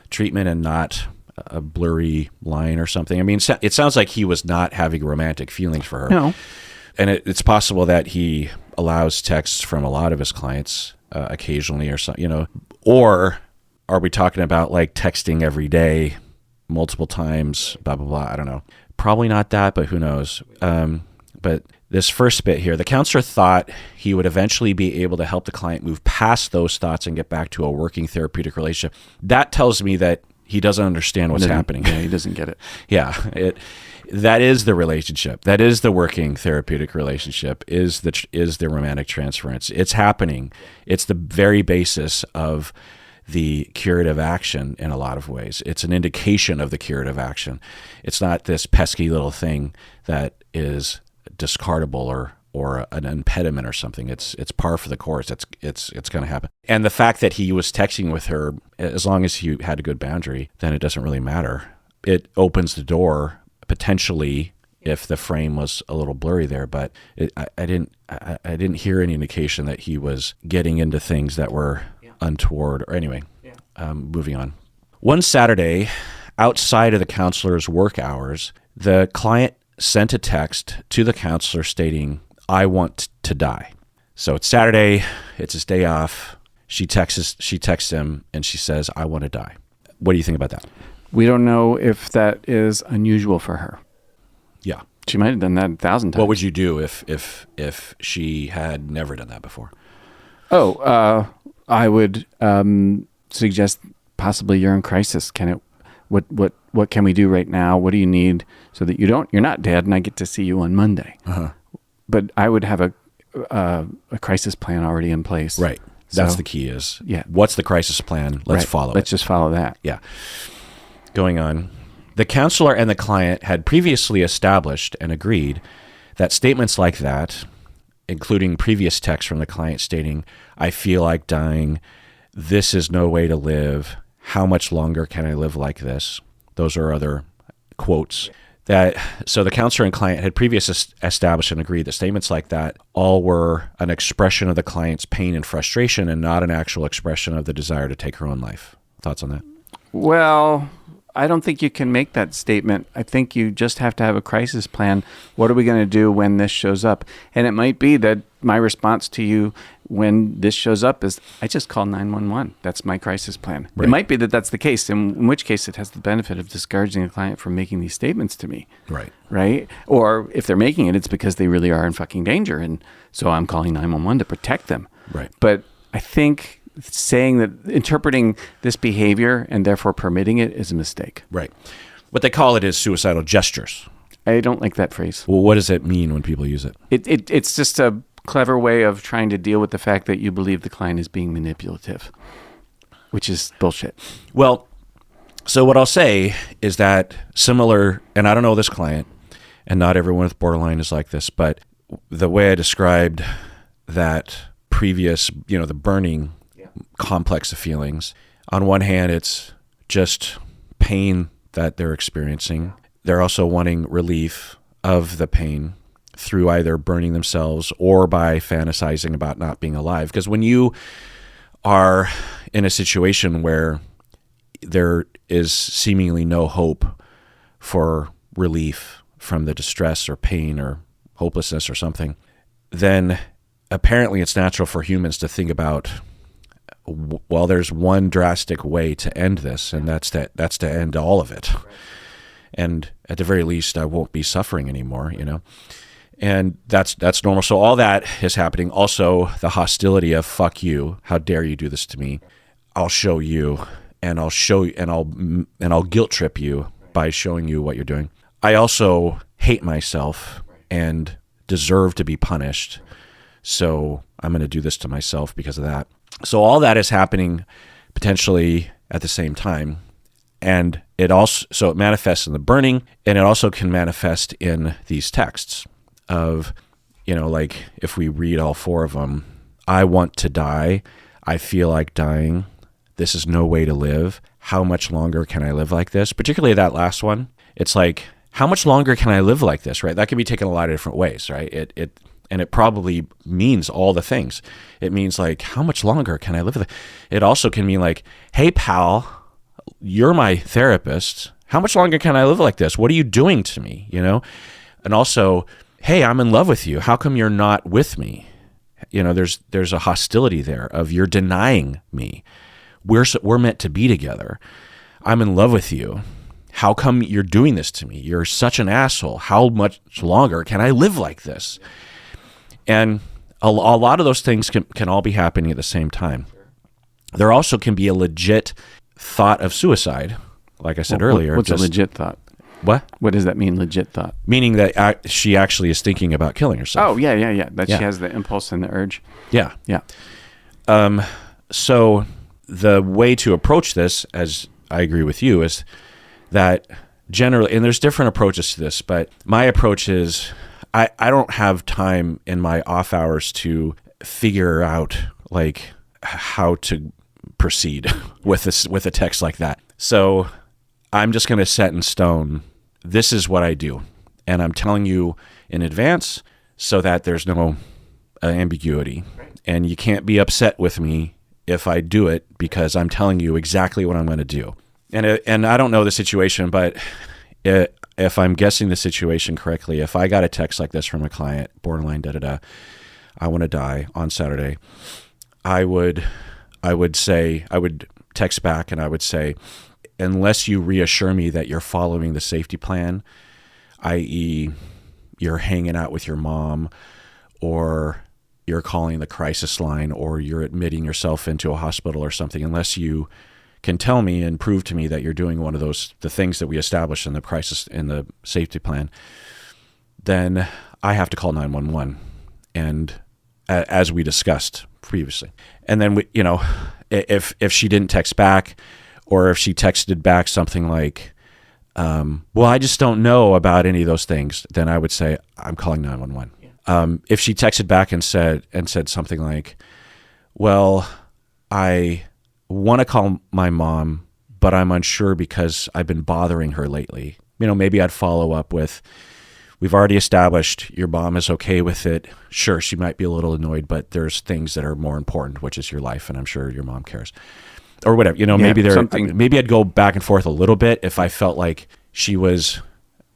treatment and not a blurry line or something. I mean, it sounds like he was not having romantic feelings for her. No. And it's possible that he allows texts from a lot of his clients occasionally or something, or are we talking about like texting every day, multiple times, blah, blah, blah. I don't know. Probably not that, but who knows? But this first bit here, the counselor thought he would eventually be able to help the client move past those thoughts and get back to a working therapeutic relationship. That tells me that he doesn't understand what's happening. Yeah, he doesn't get it. Yeah. That is the relationship. That is the working therapeutic relationship, is the romantic transference. It's happening. It's the very basis of the curative action in a lot of ways. It's an indication of the curative action. It's not this pesky little thing that is discardable or an impediment or something. It's par for the course. It's going to happen. And the fact that he was texting with her, as long as he had a good boundary, then it doesn't really matter. It opens the door potentially if the frame was a little blurry there, but I didn't hear any indication that he was getting into things that were untoward. Or anyway, moving on. One Saturday, outside of the counselor's work hours, the client sent a text to the counselor stating, "I want to die." So it's Saturday, it's his day off. She texts him and she says, "I want to die." What do you think about that? We don't know if that is unusual for her. Yeah. She might have done that 1,000 times. What would you do if she had never done that before? I would suggest possibly you're in crisis. What can we do right now? What do you need so that you're not dead and I get to see you on Monday? Uh-huh. But I would have a crisis plan already in place. Right. That's So, the key is, yeah. what's the crisis plan? Let's Right. follow Let's it. just follow that. Yeah. Going on. The counselor and the client had previously established and agreed that statements like that, including previous texts from the client stating, I feel like dying, this is no way to live, how much longer can I live like this? Those are other quotes. So the counselor and client had previously established and agreed that statements like that all were an expression of the client's pain and frustration and not an actual expression of the desire to take her own life. Thoughts on that? Well, I don't think you can make that statement. I think you just have to have a crisis plan. What are we going to do when this shows up? And it might be that my response to you when this shows up is, I just call 911. That's my crisis plan. Right. It might be that that's the case, in which case it has the benefit of discouraging a client from making these statements to me. Right. Right? Or if they're making it, it's because they really are in fucking danger. And so I'm calling 911 to protect them. Right. But I think saying that, interpreting this behavior and therefore permitting it is a mistake. Right. What they call it is suicidal gestures. I don't like that phrase. Well, what does it mean when people use it? It's just a clever way of trying to deal with the fact that you believe the client is being manipulative, which is bullshit. Well, so what I'll say is that similar, and I don't know this client, and not everyone with borderline is like this, but the way I described that previous, the burning complex of feelings, on one hand, it's just pain that they're experiencing. They're also wanting relief of the pain through either burning themselves or by fantasizing about not being alive. Because when you are in a situation where there is seemingly no hope for relief from the distress or pain or hopelessness or something, then apparently it's natural for humans to think about, well, there's one drastic way to end this, and that's to end all of it. And at the very least, I won't be suffering anymore, And that's normal. So all that is happening. Also, the hostility of fuck you, how dare you do this to me? I'll show you, and I'll show you, and I'll guilt trip you by showing you what you're doing. I also hate myself and deserve to be punished. So I'm going to do this to myself because of that. So all that is happening potentially at the same time. And it manifests in the burning, and it also can manifest in these texts of, like if we read all four of them, I want to die. I feel like dying. This is no way to live. How much longer can I live like this? Particularly that last one. It's like, how much longer can I live like this, right? That can be taken a lot of different ways, right? And it probably means all the things. It means like, how much longer can I live? It also can mean like, hey, pal, you're my therapist. How much longer can I live like this? What are you doing to me? And also, hey, I'm in love with you. How come you're not with me? There's a hostility there of you're denying me. We're meant to be together. I'm in love with you. How come you're doing this to me? You're such an asshole. How much longer can I live like this? And a lot of those things can all be happening at the same time. There also can be a legit thought of suicide, like I said earlier. What's a legit thought? What? What does that mean, legit thought? Meaning that she actually is thinking about killing herself. Oh, yeah. That she has the impulse and the urge. Yeah. Yeah. So the way to approach this, as I agree with you, is that generally, and there's different approaches to this, but my approach is I don't have time in my off hours to figure out like how to proceed with a text like that. So I'm just going to set in stone, this is what I do. And I'm telling you in advance so that there's no ambiguity. And you can't be upset with me if I do it because I'm telling you exactly what I'm going to do. And I don't know the situation, but if I'm guessing the situation correctly, if I got a text like this from a client, borderline, I want to die on Saturday, I would text back and I would say, unless you reassure me that you're following the safety plan, i.e. you're hanging out with your mom, or you're calling the crisis line, or you're admitting yourself into a hospital or something, unless you can tell me and prove to me that you're doing one of the things that we established in the safety plan, then I have to call 911. And as we discussed previously. And then, if she didn't text back, or if she texted back something like, well, I just don't know about any of those things, then I would say, I'm calling 911. Yeah. If she texted back and said something like, well, I want to call my mom, but I'm unsure because I've been bothering her lately. Maybe I'd follow up with, we've already established your mom is okay with it. Sure, she might be a little annoyed, but there's things that are more important, which is your life, and I'm sure your mom cares. Or whatever, maybe I'd go back and forth a little bit if I felt like she was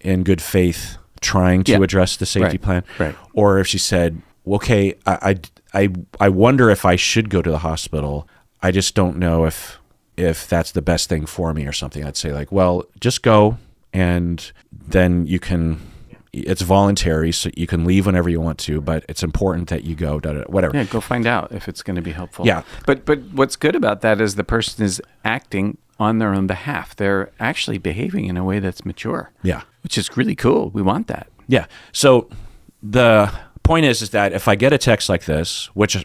in good faith trying to address the safety plan. Right. Or if she said, okay, I wonder if I should go to the hospital. I just don't know if that's the best thing for me or something. I'd say like, well, just go, and then you can, it's voluntary, so you can leave whenever you want to, but it's important that you go, whatever. Yeah, go find out if it's going to be helpful. Yeah. But what's good about that is the person is acting on their own behalf. They're actually behaving in a way that's mature. Yeah. Which is really cool. We want that. Yeah. So the point is that if I get a text like this, which,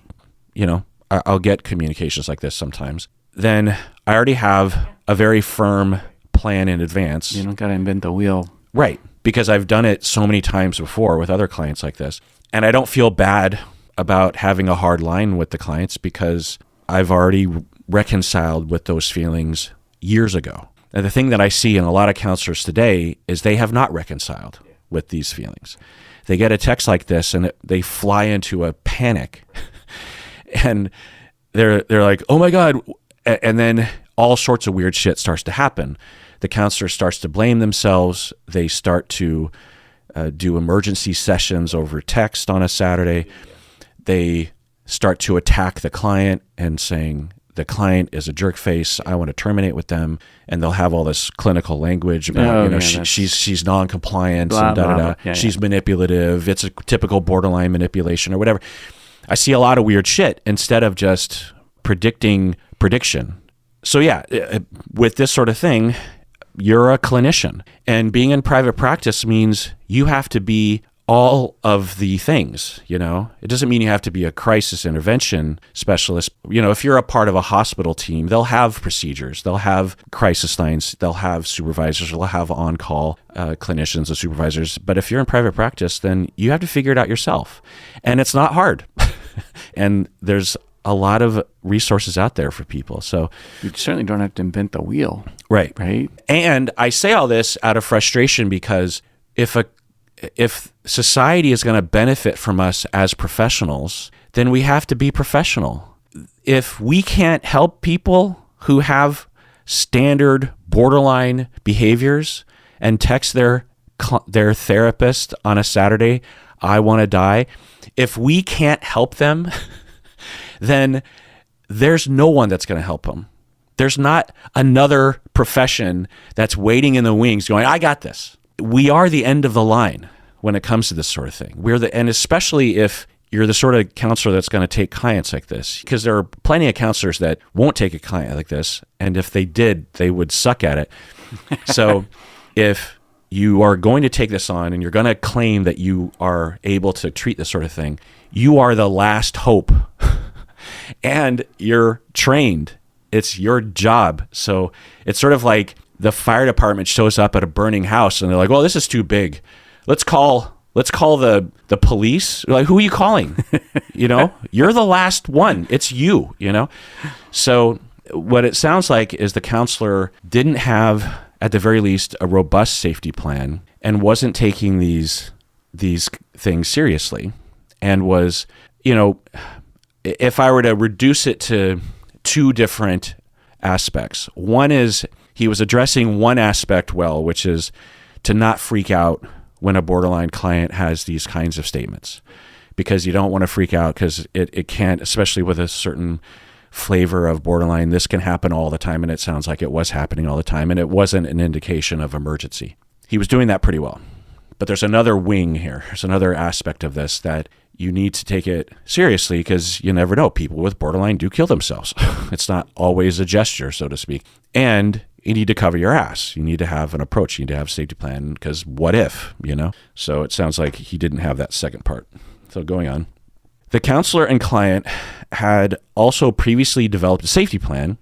I'll get communications like this sometimes, then I already have a very firm plan in advance. You don't got to invent the wheel. Right. Because I've done it so many times before with other clients like this. And I don't feel bad about having a hard line with the clients because I've already reconciled with those feelings years ago. And the thing that I see in a lot of counselors today is they have not reconciled with these feelings. They get a text like this and they fly into a panic. And they're like, oh my God. And then all sorts of weird shit starts to happen. The counselor starts to blame themselves. They start to do emergency sessions over text on a Saturday. They start to attack the client and saying, the client is a jerk face. I want to terminate with them. And they'll have all this clinical language about, she's non-compliant and da-da-da. Yeah, she's manipulative. It's a typical borderline manipulation or whatever. I see a lot of weird shit instead of just prediction. So yeah, with this sort of thing, you're a clinician, and being in private practice means you have to be all of the things, It doesn't mean you have to be a crisis intervention specialist. If you're a part of a hospital team, they'll have procedures, they'll have crisis lines, they'll have supervisors, they'll have on-call clinicians and supervisors. But if you're in private practice, then you have to figure it out yourself. And it's not hard. And there's a lot of resources out there for people. So you certainly don't have to invent the wheel. Right. Right. And I say all this out of frustration because if society is going to benefit from us as professionals, then we have to be professional. If we can't help people who have standard borderline behaviors and text their therapist on a Saturday, I want to die. If we can't help them, then there's no one that's going to help them. There's not another profession that's waiting in the wings going, I got this. We are the end of the line when it comes to this sort of thing. And especially if you're the sort of counselor that's going to take clients like this, because there are plenty of counselors that won't take a client like this. And if they did, they would suck at it. So if you are going to take this on and you're going to claim that you are able to treat this sort of thing, you are the last hope. And you're trained. It's your job. So it's sort of like the fire department shows up at a burning house and they're like, well, this is too big. Let's call the police. Like, who are you calling? You're the last one. It's you, So what it sounds like is the counselor didn't have, at the very least, a robust safety plan and wasn't taking these things seriously and was, if I were to reduce it to two different aspects, one is he was addressing one aspect well, which is to not freak out when a borderline client has these kinds of statements, because you don't want to freak out because it can't, especially with a certain flavor of borderline, this can happen all the time, and it sounds like it was happening all the time, and it wasn't an indication of emergency. He was doing that pretty well. But there's another wing here. There's another aspect of this that you need to take it seriously because you never know. People with borderline do kill themselves. It's not always a gesture, so to speak. And you need to cover your ass. You need to have an approach. You need to have a safety plan because what if, So it sounds like he didn't have that second part. So going on. The counselor and client had also previously developed a safety plan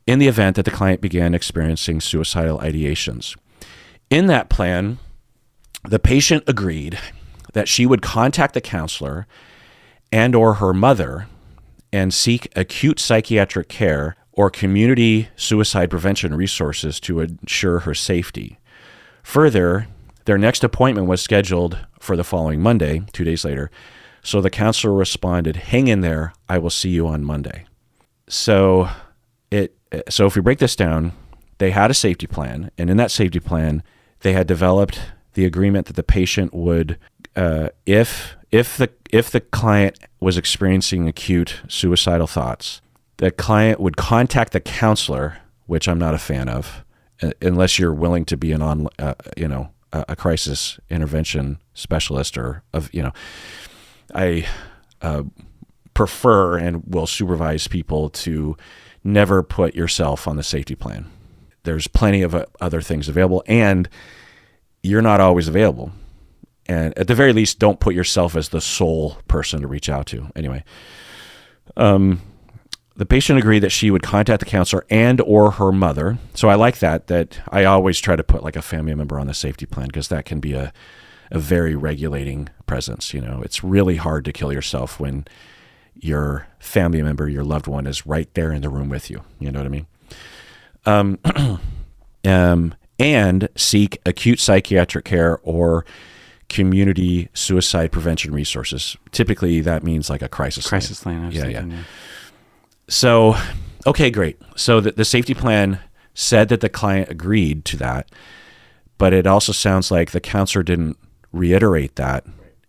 in the event that the client began experiencing suicidal ideations. In that plan, the patient agreed that she would contact the counselor and or her mother and seek acute psychiatric care or community suicide prevention resources to ensure her safety. Further, their next appointment was scheduled for the following Monday, 2 days later. So the counselor responded, "Hang in there, I will see you on Monday." So if we break this down, they had a safety plan, and in that safety plan, they had developed the agreement that the patient would, if the client was experiencing acute suicidal thoughts, the client would contact the counselor, which I'm not a fan of, unless you're willing to be a crisis intervention specialist I prefer and will supervise people to never put yourself on the safety plan. There's plenty of other things available, and you're not always available. And at the very least, don't put yourself as the sole person to reach out to. Anyway, the patient agreed that she would contact the counselor and or her mother. So I like that I always try to put like a family member on the safety plan, because that can be a very regulating presence. It's really hard to kill yourself when your family member, your loved one, is right there in the room with you. You know what I mean? And seek acute psychiatric care or community suicide prevention resources. Typically, that means like a crisis plan. I was thinking, yeah. So, okay, great. So the safety plan said that the client agreed to that, but it also sounds like the counselor didn't reiterate that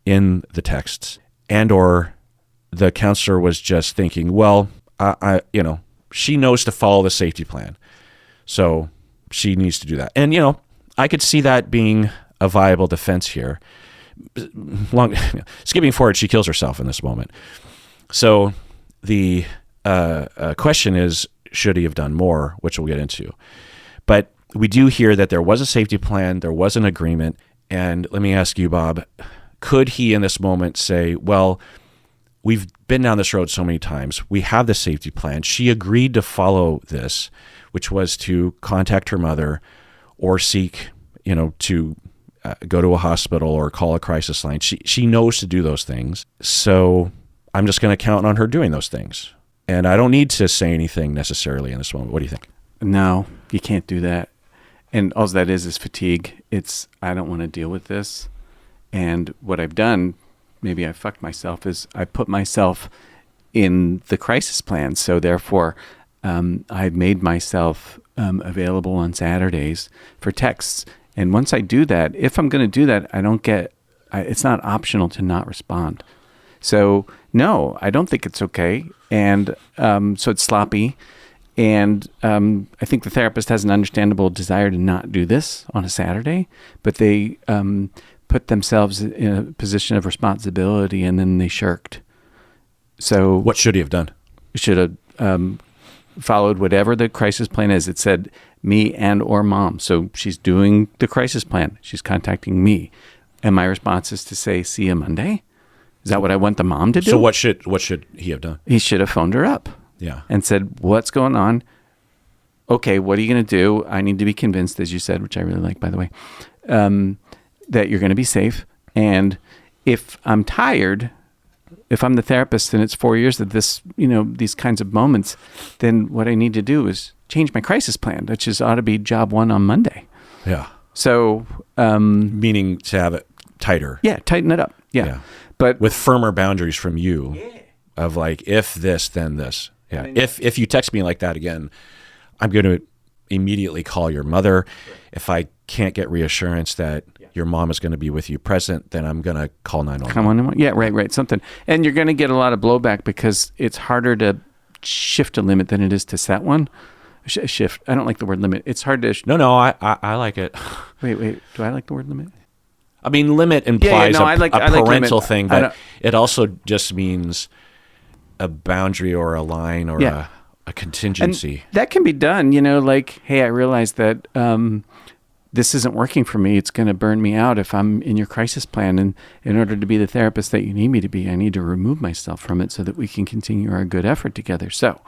in the texts, and or the counselor was just thinking, well, she knows to follow the safety plan, so she needs to do that. And I could see that being a viable defense here. Skipping forward, she kills herself in this moment. So the question is, should he have done more, which we'll get into. But we do hear that there was a safety plan, there was an agreement. And let me ask you, Bob, could he in this moment say, well, we've been down this road so many times, we have the safety plan, she agreed to follow this, which was to contact her mother or seek, to go to a hospital or call a crisis line. She knows to do those things. So I'm just going to count on her doing those things. And I don't need to say anything necessarily in this moment. What do you think? No, you can't do that. And all that is fatigue. I don't want to deal with this. And what I've done, maybe I fucked myself, is I put myself in the crisis plan. So therefore, I've made myself available on Saturdays for texts. And once I do that, if I'm going to do that, it's not optional to not respond. So no, I don't think it's okay. And so it's sloppy. And I think the therapist has an understandable desire to not do this on a Saturday, but they put themselves in a position of responsibility, and then they shirked. So what should he have done? Should have followed whatever the crisis plan is. It said me and or mom. So she's doing the crisis plan. She's contacting me. And my response is to say, see you Monday. Is that what I want the mom to do? So what should he have done? He should have phoned her up. Yeah. And said, what's going on? Okay, what are you going to do? I need to be convinced, as you said, which I really like, by the way, that you're going to be safe. And if I'm tired, if I'm the therapist and it's 4 years of this, these kinds of moments, then what I need to do is change my crisis plan, which ought to be job one on Monday. Yeah. So, meaning to have it tighter. Yeah, tighten it up. Yeah. But with firmer boundaries from you of like, if this, then this. Yeah. If you text me like that again, I'm going to immediately call your mother. Right. If I can't get reassurance that your mom is going to be with you present, then I'm going to call 911. Come on. Yeah, right. Something. And you're going to get a lot of blowback because it's harder to shift a limit than it is to set one. Shift. I don't like the word limit. It's hard to... No, I like it. Wait. Do I like the word limit? I mean, limit implies I like parental limit. thing, but it also just means a boundary or a line or a contingency. And that can be done, like, hey, I realize that this isn't working for me. It's going to burn me out if I'm in your crisis plan. And in order to be the therapist that you need me to be, I need to remove myself from it so that we can continue our good effort together. So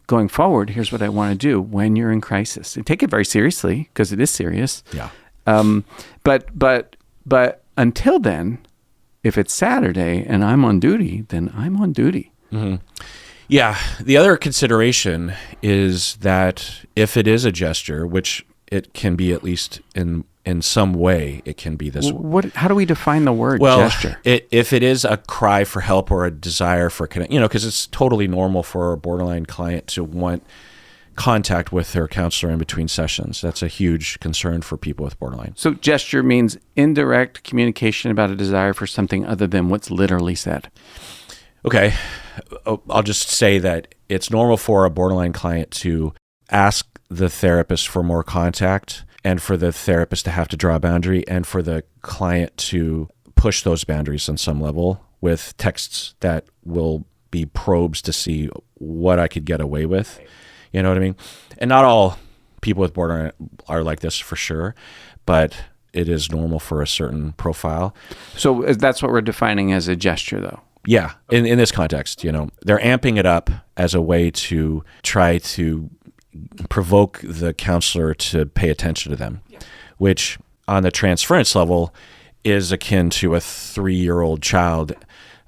going forward, here's what I want to do when you're in crisis. And take it very seriously, because it is serious. Yeah. But until then, if it's Saturday and I'm on duty, then I'm on duty. Mm-hmm. Yeah. The other consideration is that if it is a gesture, which it can be, at least in some way, it can be this. How do we define the word gesture? If it is a cry for help or a desire for because it's totally normal for a borderline client to want contact with their counselor in between sessions. That's a huge concern for people with borderline. So gesture means indirect communication about a desire for something other than what's literally said. Okay. I'll just say that it's normal for a borderline client to ask the therapist for more contact, and for the therapist to have to draw a boundary, and for the client to push those boundaries on some level with texts that will be probes to see what I could get away with. You know what I mean? And not all people with borderline are like this, for sure, but it is normal for a certain profile. So that's what we're defining as a gesture, though. Yeah. In this context, they're amping it up as a way to try to provoke the counselor to pay attention to them, which on the transference level is akin to a 3-year-old child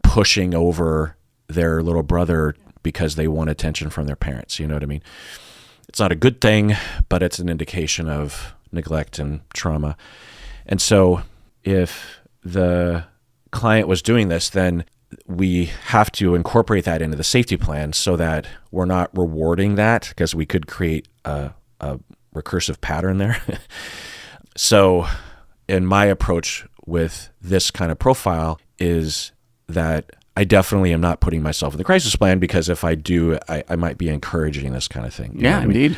pushing over their little brother because they want attention from their parents. You know what I mean? It's not a good thing, but it's an indication of neglect and trauma. And so if the client was doing this, then we have to incorporate that into the safety plan so that we're not rewarding that, because we could create a recursive pattern there. So in my approach with this kind of profile is that I definitely am not putting myself in the crisis plan, because if I do, I might be encouraging this kind of thing. Yeah, indeed. I mean?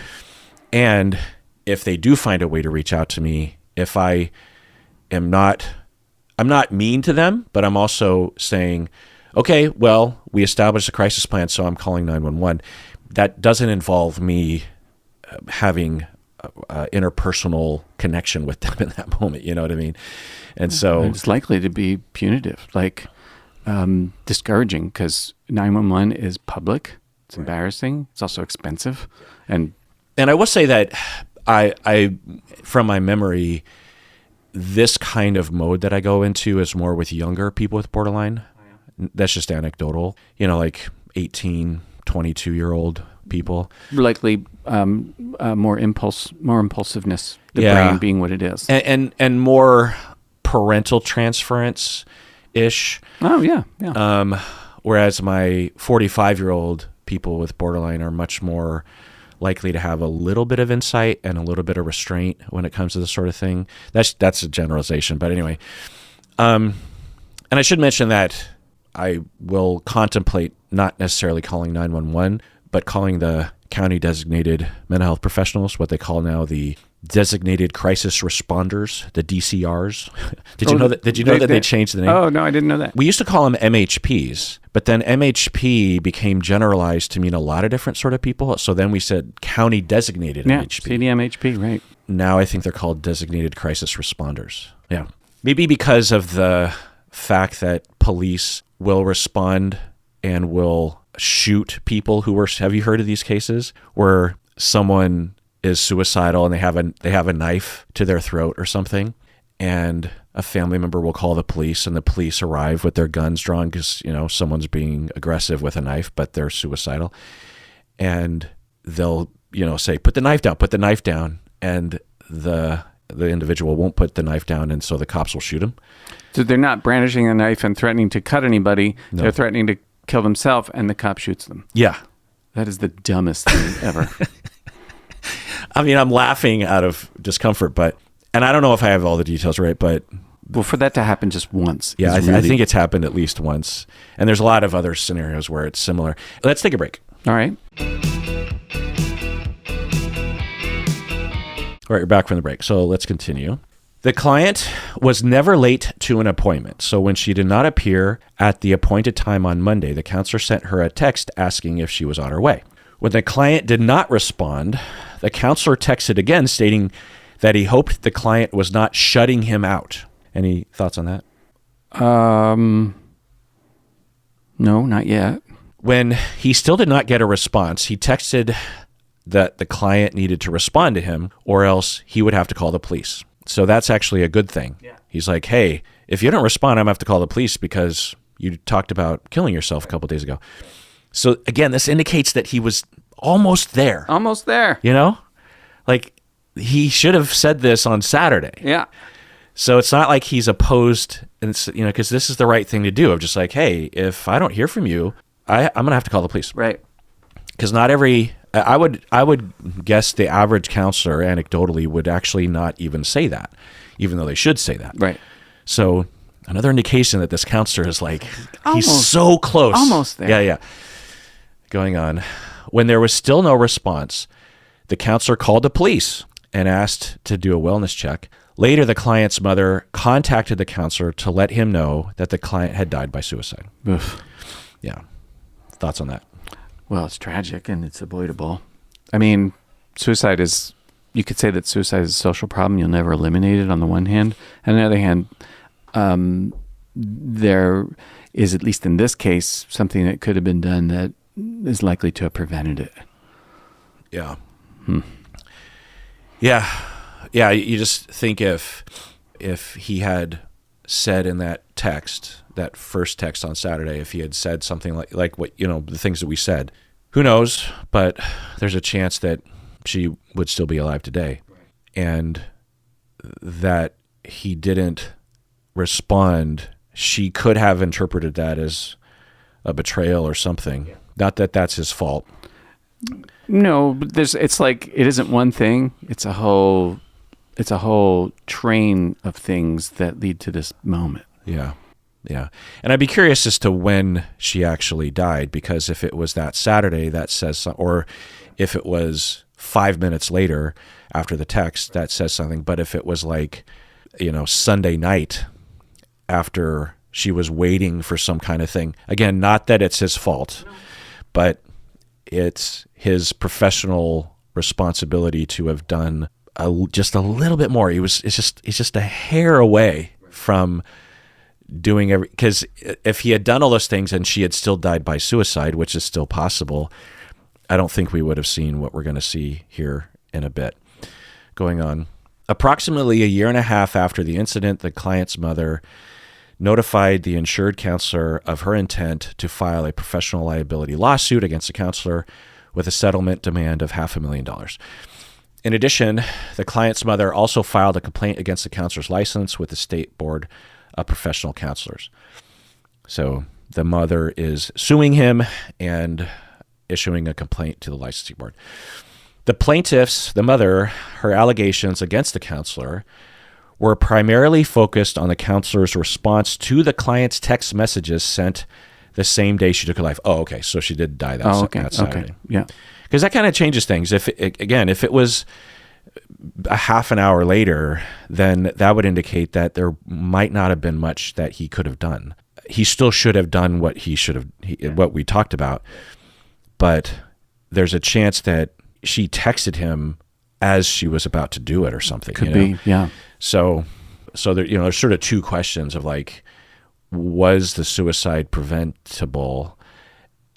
And if they do find a way to reach out to me, if I am not... I'm not mean to them, but I'm also saying, okay, well, we established a crisis plan, so I'm calling 911. That doesn't involve me having interpersonal connection with them in that moment. You know what I mean? And so it's likely to be punitive, like discouraging, because 911 is public. It's embarrassing. It's also expensive. And I will say that I from my memory, this kind of mode that I go into is more with younger people with borderline. That's just anecdotal, like 18, 22-year-old people. Likely more impulsiveness, the brain being what it is. And more parental transference-ish. Oh, yeah. Whereas my 45-year-old people with borderline are much more likely to have a little bit of insight and a little bit of restraint when it comes to this sort of thing. That's a generalization, but anyway. And I should mention that I will contemplate not necessarily calling 911, but calling the county designated mental health professionals, what they call now the designated crisis responders, the DCRs. Did you know that they changed the name? Oh, no, I didn't know that. We used to call them MHPs, but then MHP became generalized to mean a lot of different sort of people. So then we said county designated MHP. CDMHP, right. Now I think they're called designated crisis responders. Yeah. Maybe because of the fact that police will respond and will shoot people who were, have you heard of these cases where someone is suicidal and they have a knife to their throat or something, and a family member will call the police, and the police arrive with their guns drawn because someone's being aggressive with a knife, but they're suicidal, and they'll say, put the knife down, and the individual won't put the knife down, and so the cops will shoot him. So they're not brandishing a knife and threatening to cut anybody. No. They're threatening to kill themselves, and the cop shoots them. Yeah. That is the dumbest thing ever. I mean, I'm laughing out of discomfort, and I don't know if I have all the details right, but... Well, for that to happen just once. Yeah, I think it's happened at least once. And there's a lot of other scenarios where it's similar. Let's take a break. All right. All right, you're back from the break. So let's continue. The client was never late to an appointment. So when she did not appear at the appointed time on Monday, the counselor sent her a text asking if she was on her way. When the client did not respond, the counselor texted again stating that he hoped the client was not shutting him out. Any thoughts on that? No, not yet. When he still did not get a response, he texted that the client needed to respond to him or else he would have to call the police. So that's actually a good thing. Yeah. He's like, hey, if you don't respond, I'm going to have to call the police because you talked about killing yourself a couple of days ago. So again, this indicates that he was almost there. Almost there. You know? Like, he should have said this on Saturday. Yeah. So it's not like he's opposed, and it's, you know, because this is the right thing to do. Of just like, hey, if I don't hear from you, I'm going to have to call the police. Right. Because not every, I would guess the average counselor anecdotally would actually not even say that, even though they should say that. Right. So another indication that this counselor is like, Almost. he's so close. Almost there. Yeah, yeah. Going on. When there was still no response, the counselor called the police and asked to do a wellness check. Later, the client's mother contacted the counselor to let him know that the client had died by suicide. Oof. Yeah. Thoughts on that? Well, it's tragic and it's avoidable. I mean, suicide is, you could say that suicide is a social problem. You'll never eliminate it on the one hand. On the other hand, there is, at least in this case, something that could have been done that is likely to have prevented it. Yeah. Yeah. Yeah. You just think if he had said in that text, that first text on Saturday, if he had said something like what, you know, the things that we said, who knows, but there's a chance that she would still be alive today. And that he didn't respond, she could have interpreted that as a betrayal or something. Not that that's his fault. No, but it's like, it isn't one thing. It's a whole train of things that lead to this moment. Yeah. Yeah. And I'd be curious as to when she actually died, because if it was that Saturday, that says something, or if it was 5 minutes later after the text, that says something. But if it was like, you know, Sunday night after she was waiting for some kind of thing, again, not that it's his fault, but it's his professional responsibility to have done just a little bit more. It's just a hair away from doing because if he had done all those things and she had still died by suicide, which is still possible, I don't think we would have seen what we're going to see here in a bit. Going on. Approximately a year and a half after the incident, the client's mother notified the insured counselor of her intent to file a professional liability lawsuit against the counselor with a settlement demand of $500,000. In addition, the client's mother also filed a complaint against the counselor's license with the state board of professional counselors. So the mother is suing him and issuing a complaint to the licensing board. The plaintiffs, the mother, her allegations against the counselor were primarily focused on the counselor's response to the client's text messages sent the same day she took her life. Oh, okay. So she did die that Saturday. Okay. Yeah. Because that kind of changes things. If it was a half an hour later, then that would indicate that there might not have been much that he could have done. He still should have done what what we talked about, but there's a chance that she texted him as she was about to do it or something. Could be, yeah. So there, there's sort of two questions of like, was the suicide preventable,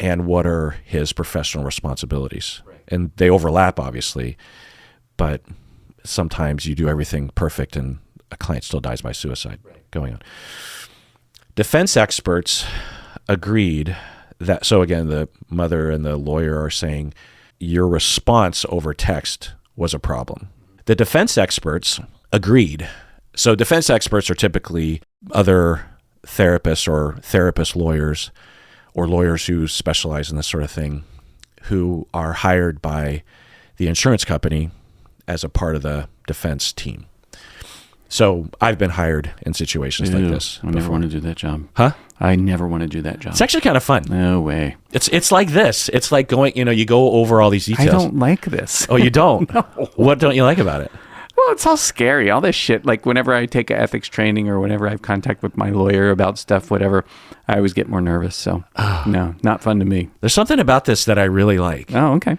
and what are his professional responsibilities? Right. And they overlap, obviously, but sometimes you do everything perfect and a client still dies by suicide. Right. Going on. Defense experts agreed that, so again, the mother and the lawyer are saying your response over text was a problem. The defense experts agreed. So defense experts are typically other therapists or therapist lawyers or lawyers who specialize in this sort of thing, who are hired by the insurance company as a part of the defense team. So I've been hired in situations like this I never want to do that job. Huh? I never want to do that job. It's actually kind of fun. No way. It's like this. It's like going, you go over all these details. I don't like this. Oh, you don't? No. What don't you like about it? Well, it's all scary. All this shit. Like whenever I take an ethics training or whenever I have contact with my lawyer about stuff, whatever, I always get more nervous. So no, not fun to me. There's something about this that I really like. Oh, okay.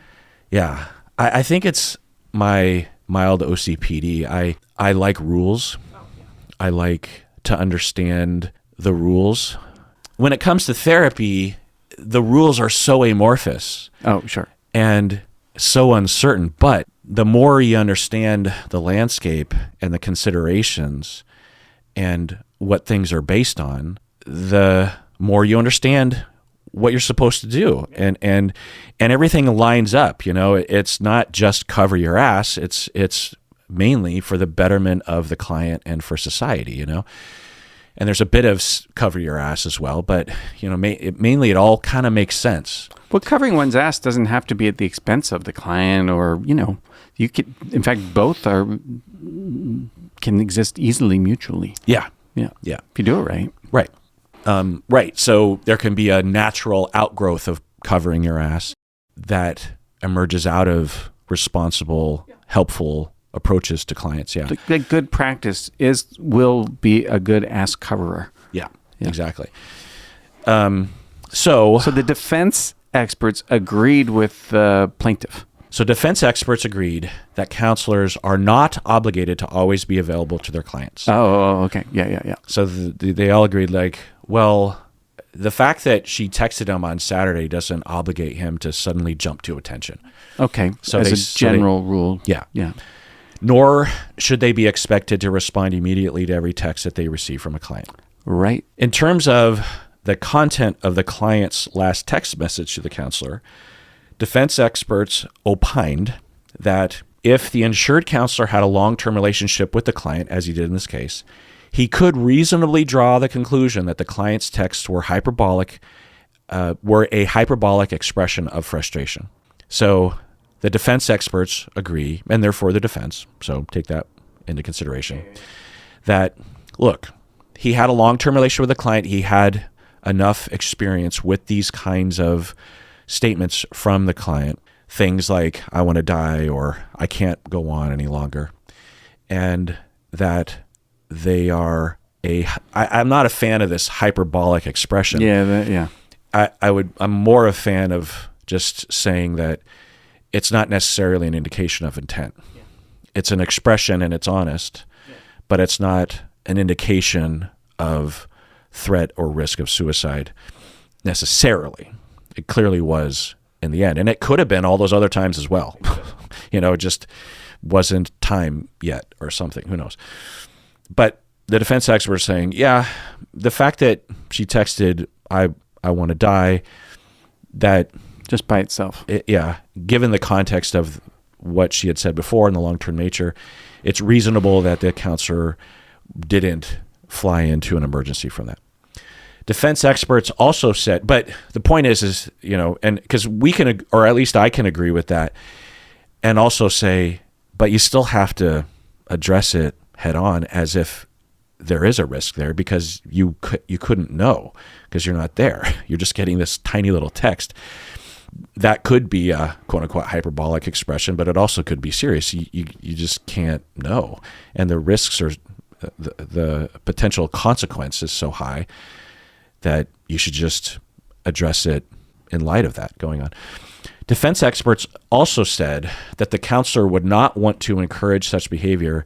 Yeah. I think it's my mild OCPD. I like rules. I like to understand the rules. When it comes to therapy, the rules are so amorphous. Oh, sure. And so uncertain. But the more you understand the landscape and the considerations and what things are based on, the more you understand what you're supposed to do. And everything lines up. It's not just cover your ass. It's mainly for the betterment of the client and for society, And there's a bit of cover your ass as well, but mainly it all kind of makes sense. Well, covering one's ass doesn't have to be at the expense of the client, or you could. In fact, both can exist easily mutually. Yeah. If you do it right. Right. Right. So there can be a natural outgrowth of covering your ass that emerges out of responsible, helpful approaches to clients. Yeah. The good practice will be a good ass coverer. Yeah. Exactly. So the defense experts agreed with the plaintiff. So defense experts agreed that counselors are not obligated to always be available to their clients. Oh, okay. Yeah. So they all agreed, the fact that she texted him on Saturday doesn't obligate him to suddenly jump to attention. Okay. So as a general rule. Yeah. Yeah. Nor should they be expected to respond immediately to every text that they receive from a client. Right. In terms of the content of the client's last text message to the counselor, defense experts opined that if the insured counselor had a long-term relationship with the client, as he did in this case, he could reasonably draw the conclusion that the client's texts were a hyperbolic expression of frustration. So the defense experts agree, and therefore the defense, so take that into consideration, that, look, he had a long-term relationship with the client. He had enough experience with these kinds of statements from the client, things like, I want to die, or I can't go on any longer, and that they are I'm not a fan of this hyperbolic expression. Yeah. I'm more a fan of just saying that it's not necessarily an indication of intent. Yeah. It's an expression and it's honest, but it's not an indication of threat or risk of suicide necessarily. It clearly was in the end. And it could have been all those other times as well. It just wasn't time yet or something. Who knows? But the defense experts were saying, the fact that she texted, I want to die, that just by itself. Given the context of what she had said before and the long-term nature, it's reasonable that the counselor didn't fly into an emergency from that. Defense experts also said, but the point is, and because we can, or at least I can agree with that, and also say, but you still have to address it head on as if there is a risk there, because you couldn't know because you're not there. You're just getting this tiny little text. That could be a quote unquote hyperbolic expression, but it also could be serious. You just can't know. And the risks are, the potential consequence is so high that you should just address it in light of that going on. Defense experts also said that the counselor would not want to encourage such behavior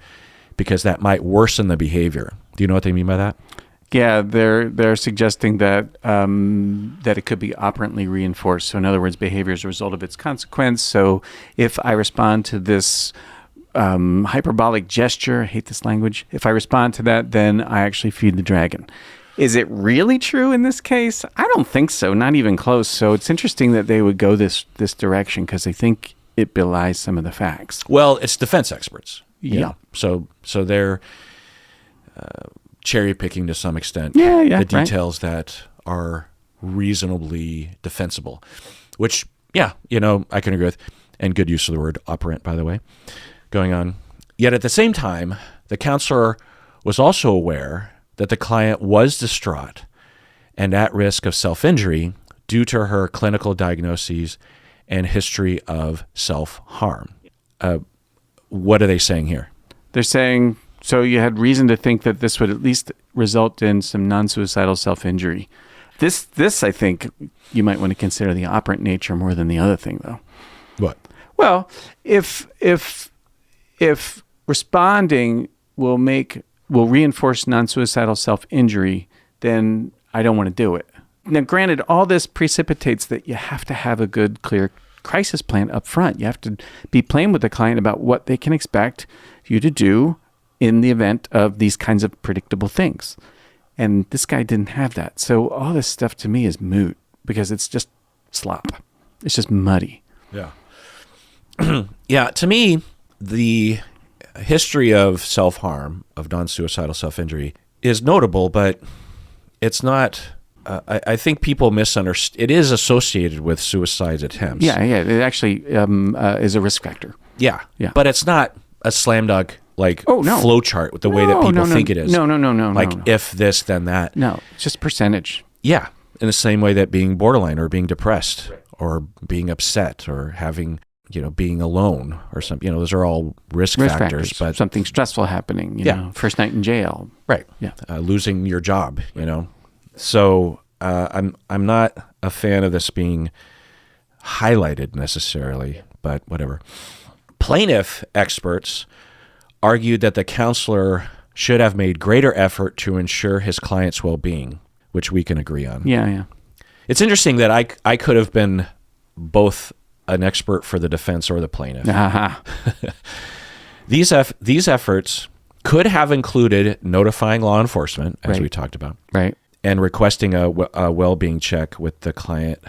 because that might worsen the behavior. Do you know what they mean by that? Yeah, they're suggesting that that it could be operantly reinforced. So in other words, behavior is a result of its consequence. So if I respond to this hyperbolic gesture, I hate this language, if I respond to that, then I actually feed the dragon. Is it really true in this case? I don't think so, not even close. So it's interesting that they would go this direction because they think it belies some of the facts. Well, it's defense experts. Yeah. So they're cherry picking to some extent the details that are reasonably defensible, which, I can agree with, and good use of the word operant, by the way, going on. Yet at the same time, the counselor was also aware that the client was distraught and at risk of self-injury due to her clinical diagnoses and history of self-harm. What are they saying here? They're saying, so you had reason to think that this would at least result in some non-suicidal self-injury. This I think you might want to consider the operant nature more than the other thing, though. What? Well, if if responding will reinforce non-suicidal self-injury, then I don't want to do it. Now, granted, all this precipitates that you have to have a good, clear crisis plan up front. You have to be plain with the client about what they can expect you to do in the event of these kinds of predictable things. And this guy didn't have that. So all this stuff to me is moot because it's just slop. It's just muddy. Yeah. Yeah, to me, the history of self-harm, of non-suicidal self-injury, is notable, but it's not... I think people misunderstand. It is associated with suicide attempts. Yeah. It actually is a risk factor. Yeah. Yeah. But it's not a slam dunk flow chart with the way that people think it is. No. If this, then that. No, it's just percentage. Yeah. In the same way that being borderline or being depressed or being upset or having, being alone or something, those are all risk factors. But something stressful happening, you know, first night in jail. Right. Yeah. Losing your job, So I'm not a fan of this being highlighted necessarily, but whatever. Plaintiff experts argued that the counselor should have made greater effort to ensure his client's well-being, which we can agree on. Yeah. It's interesting that I could have been both an expert for the defense or the plaintiff. Uh-huh. These efforts could have included notifying law enforcement, as we talked about. Right. And requesting a well-being check with the client,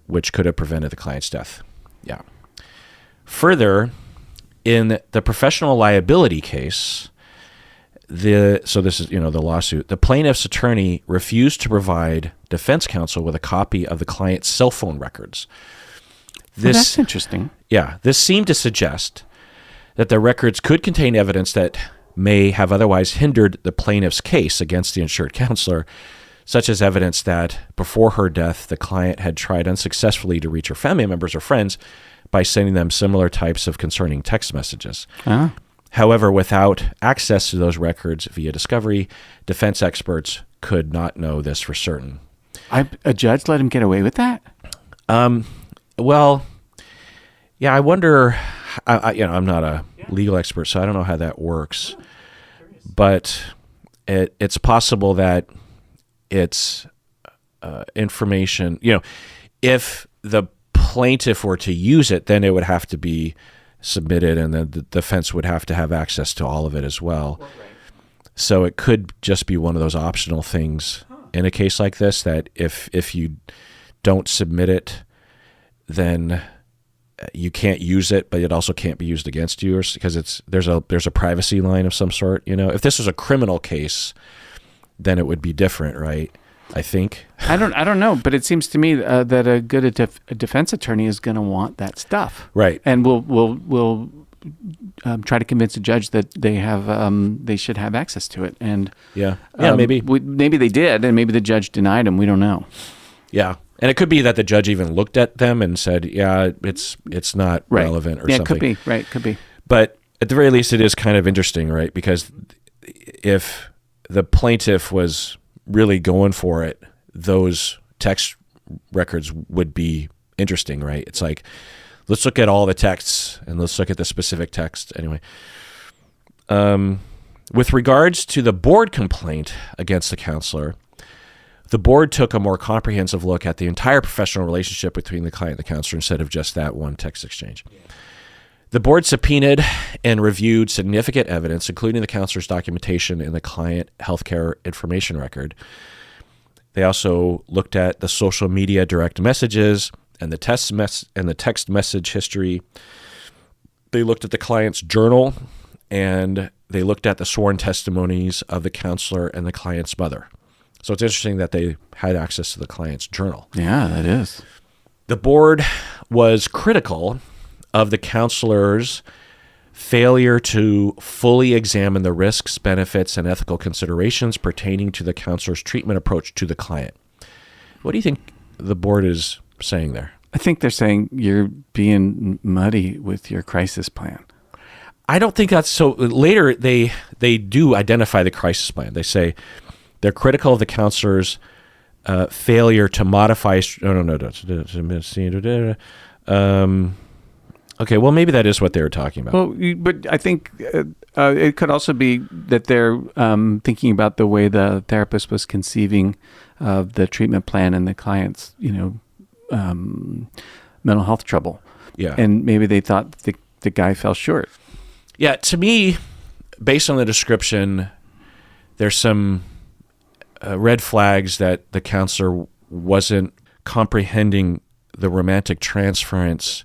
which could have prevented the client's death. Yeah. Further, in the professional liability case, so this is, the lawsuit, the plaintiff's attorney refused to provide defense counsel with a copy of the client's cell phone records. That's interesting. Yeah. This seemed to suggest that the records could contain evidence that may have otherwise hindered the plaintiff's case against the insured counselor, such as evidence that before her death, the client had tried unsuccessfully to reach her family members or friends by sending them similar types of concerning text messages. Uh-huh. However, without access to those records via discovery, defense experts could not know this for certain. A judge let him get away with that? Well, yeah, I wonder. I'm not a legal expert, so I don't know how that works. But it's possible that it's information. If the plaintiff were to use it, then it would have to be submitted, and then the defense would have to have access to all of it as well. So it could just be one of those optional things in a case like this that if you don't submit it, then you can't use it, but it also can't be used against you, because there's a privacy line of some sort. If this was a criminal case, then it would be different, right? I think. I don't know, but it seems to me that a good defense attorney is going to want that stuff, right? And we'll try to convince a judge that they should have access to it. And maybe they did, and maybe the judge denied them. We don't know. Yeah. And it could be that the judge even looked at them and said, yeah, it's not relevant or something. Yeah, could be. Right, could be. But at the very least, it is kind of interesting, right? Because if the plaintiff was really going for it, those text records would be interesting, right? It's like, let's look at all the texts and let's look at the specific text. Anyway, with regards to the board complaint against the counselor, the board took a more comprehensive look at the entire professional relationship between the client and the counselor instead of just that one text exchange. Yeah. The board subpoenaed and reviewed significant evidence, including the counselor's documentation in the client healthcare information record. They also looked at the social media direct messages and the text message history. They looked at the client's journal, and they looked at the sworn testimonies of the counselor and the client's mother. So it's interesting that they had access to the client's journal. Yeah, that is. The board was critical of the counselor's failure to fully examine the risks, benefits, and ethical considerations pertaining to the counselor's treatment approach to the client. What do you think the board is saying there? I think they're saying you're being muddy with your crisis plan. I don't think that's so. Later, they do identify the crisis plan. They say they're critical of the counselor's failure to modify. Okay, well, maybe that is what they were talking about. Well, but I think it could also be that they're thinking about the way the therapist was conceiving of the treatment plan and the client's, mental health trouble. Yeah. And maybe they thought the guy fell short. Yeah, to me, based on the description, there's some red flags that the counselor wasn't comprehending the romantic transference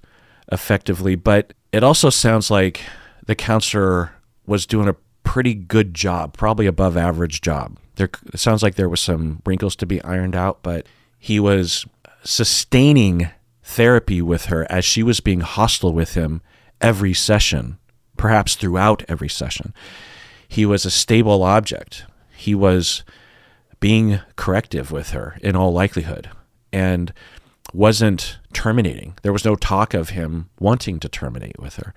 effectively, but it also sounds like the counselor was doing a pretty good job, probably above average job. It sounds like there was some wrinkles to be ironed out, but he was sustaining therapy with her as she was being hostile with him every session, perhaps throughout every session. He was a stable object. He was being corrective with her in all likelihood and wasn't terminating. There was no talk of him wanting to terminate with her.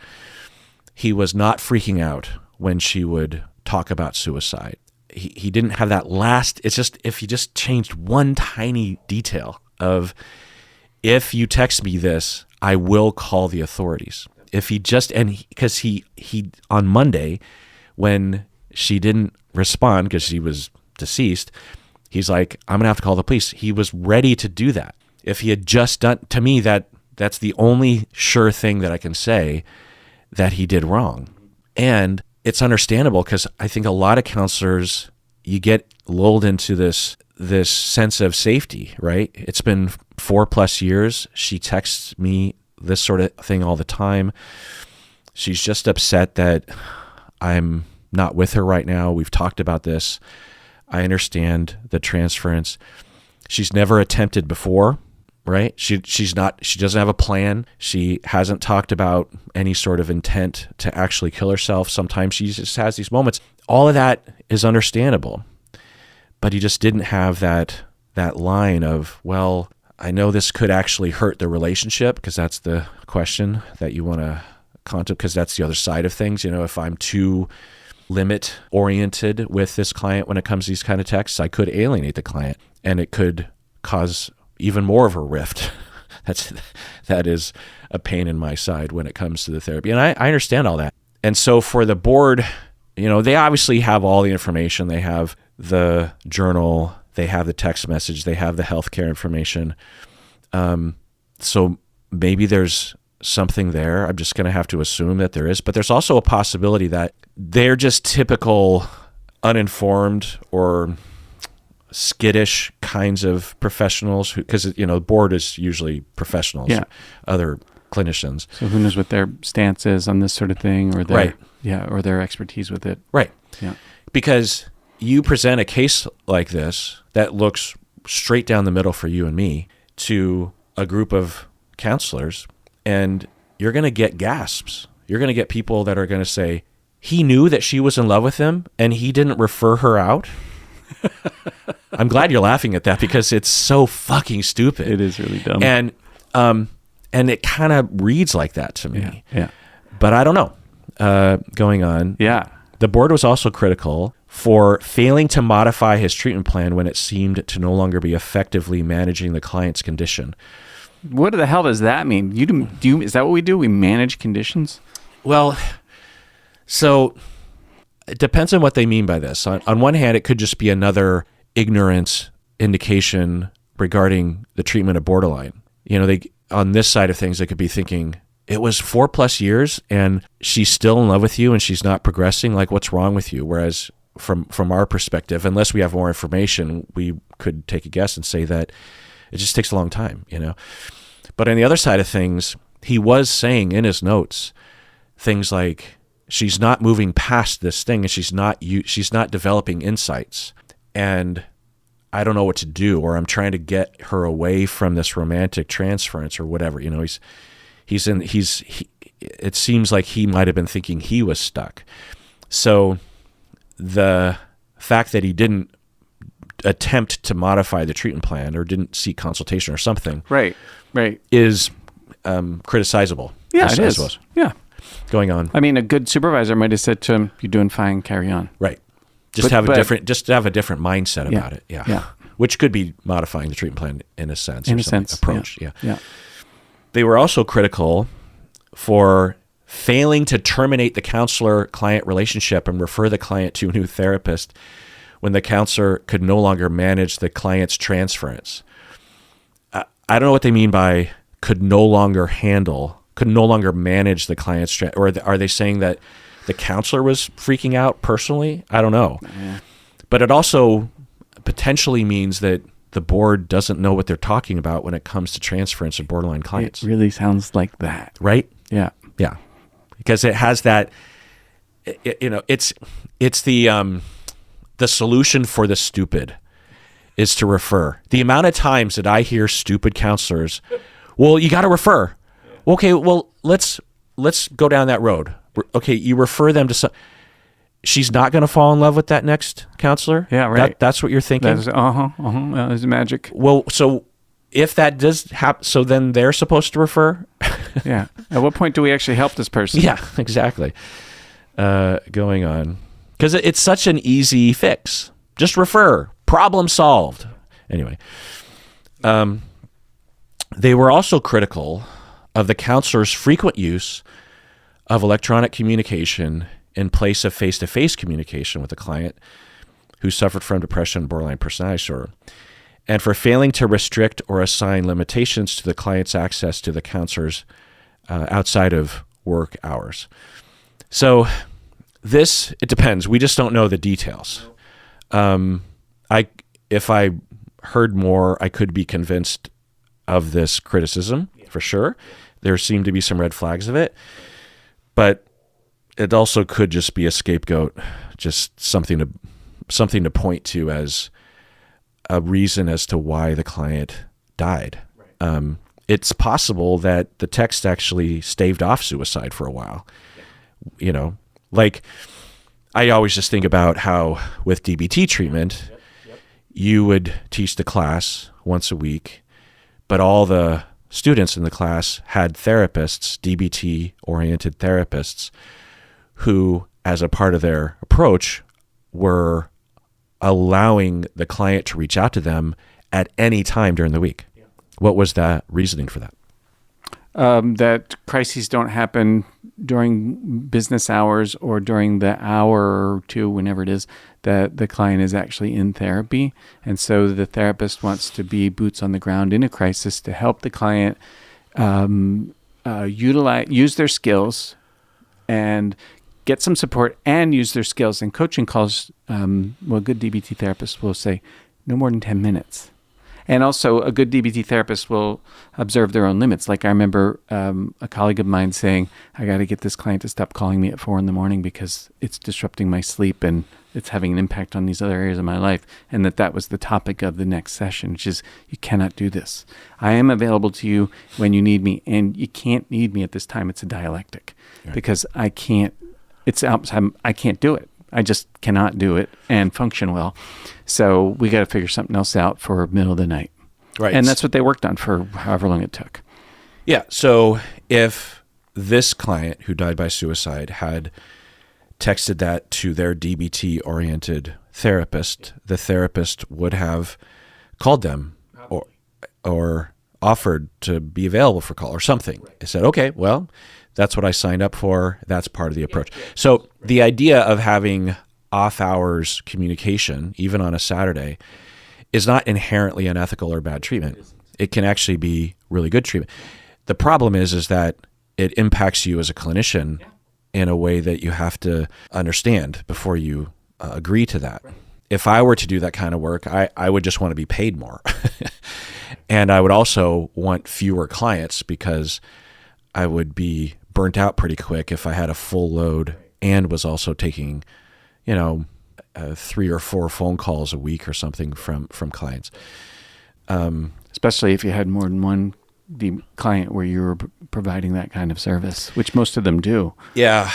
He was not freaking out when she would talk about suicide. He didn't have that last, it's just, if he just changed one tiny detail of, if you text me this, I will call the authorities. If he just, because he on Monday, when she didn't respond because she was deceased, he's like, I'm going to have to call the police. He was ready to do that. If he had just done, to me, that's the only sure thing that I can say that he did wrong. And it's understandable because I think a lot of counselors, you get lulled into this sense of safety, right? It's been 4+ years. She texts me this sort of thing all the time. She's just upset that I'm not with her right now. We've talked about this. I understand the transference. She's never attempted before, right? She doesn't have a plan. She hasn't talked about any sort of intent to actually kill herself. Sometimes she just has these moments. All of that is understandable. But he just didn't have that line of, well, I know this could actually hurt the relationship, because that's the question that you want to contemplate, because that's the other side of things. If I'm too limit oriented with this client when it comes to these kind of texts, I could alienate the client and it could cause even more of a rift. That is a pain in my side when it comes to the therapy. And I understand all that. And so for the board, they obviously have all the information. They have the journal, they have the text message, they have the healthcare information. So maybe there's something there. I'm just going to have to assume that there is. But there's also a possibility that they're just typical uninformed or skittish kinds of professionals, because the board is usually professionals, other clinicians. So who knows what their stance is on this sort of thing, or their or their expertise with it. Right. Yeah. Because you present a case like this that looks straight down the middle for you and me to a group of counselors, and you're going to get gasps. You're going to get people that are going to say, he knew that she was in love with him and he didn't refer her out. I'm glad you're laughing at that, because it's so fucking stupid. It is really dumb. And it kind of reads like that to me. Yeah. But I don't know. Going on. Yeah. The board was also critical for failing to modify his treatment plan when it seemed to no longer be effectively managing the client's condition. What the hell does that mean? Is that what we do? We manage conditions? Well, so it depends on what they mean by this. On one hand, it could just be another ignorance indication regarding the treatment of borderline. On this side of things, they could be thinking, it was 4+ years and she's still in love with you and she's not progressing. Like, what's wrong with you? Whereas from our perspective, unless we have more information, we could take a guess and say that it just takes a long time, But on the other side of things, he was saying in his notes things like, she's not moving past this thing and she's not developing insights, and I don't know what to do, or I'm trying to get her away from this romantic transference or whatever. It seems like he might have been thinking he was stuck. So the fact that he didn't attempt to modify the treatment plan or didn't seek consultation or something, right, is criticizable. Yeah, it is. Suppose. Yeah. Going on. I mean, a good supervisor might have said to him, "You're doing fine. Carry on." Right. Just have a different mindset about it. Yeah. Which could be modifying the treatment plan in a sense. Approach. Yeah. Yeah. They were also critical for failing to terminate the counselor-client relationship and refer the client to a new therapist when the counselor could no longer manage the client's transference. I don't know what they mean by could no longer manage the client's or are they saying that the counselor was freaking out personally? I don't know. Yeah. But it also potentially means that the board doesn't know what they're talking about when it comes to transference of borderline clients. It really sounds like that. Right? Yeah. Yeah. Because it has that, it's the solution for the stupid is to refer. The amount of times that I hear stupid counselors, well, you got to refer. Okay, well, let's go down that road. Okay, you refer them to some. She's not going to fall in love with that next counselor? Yeah, right. That's what you're thinking? That's magic. Well, so if that does happen, so then they're supposed to refer? Yeah. At what point do we actually help this person? Yeah, exactly. Going on. Because it's such an easy fix. Just refer. Problem solved. Anyway. They were also critical of the counselor's frequent use of electronic communication in place of face-to-face communication with the client who suffered from depression and borderline personality disorder, and for failing to restrict or assign limitations to the client's access to the counselors outside of work hours. So it depends. We just don't know the details. If I heard more, I could be convinced of this criticism for sure. There seem to be some red flags of it, but it also could just be a scapegoat, just something to point to as a reason as to why the client died. Right. It's possible that the text actually staved off suicide for a while. Yeah. Like I always just think about how with DBT treatment, you would teach the class once a week, but all the students in the class had therapists, DBT-oriented therapists, who, as a part of their approach, were allowing the client to reach out to them at any time during the week. Yeah. What was the reasoning for that? That crises don't happen during business hours or during the hour or two, whenever it is, that the client is actually in therapy. And so the therapist wants to be boots on the ground in a crisis to help the client use their skills and get some support and use their skills. And coaching calls, a good DBT therapist will say no more than 10 minutes. And also a good DBT therapist will observe their own limits. Like I remember a colleague of mine saying, I got to get this client to stop calling me at 4 a.m. because it's disrupting my sleep and it's having an impact on these other areas of my life. And that was the topic of the next session, which is you cannot do this. I am available to you when you need me, and you can't need me at this time. It's a dialectic because I can't do it. I just cannot do it and function well. So we got to figure something else out for middle of the night. Right. And that's what they worked on for however long it took. Yeah. So if this client who died by suicide had texted that to their DBT-oriented therapist, the therapist would have called them or offered to be available for call or something. Right. They said, okay, well, that's what I signed up for. That's part of the approach. Yeah. So the idea of having off-hours communication, even on a Saturday, is not inherently unethical or bad treatment. It can actually be really good treatment. The problem is that it impacts you as a clinician in a way that you have to understand before you agree to that. Right. If I were to do that kind of work, I would just want to be paid more. And I would also want fewer clients because I would be burnt out pretty quick if I had a full load and was also taking, 3 or 4 phone calls a week or something from clients. Especially if you had more than one client where you were providing that kind of service, which most of them do. Yeah.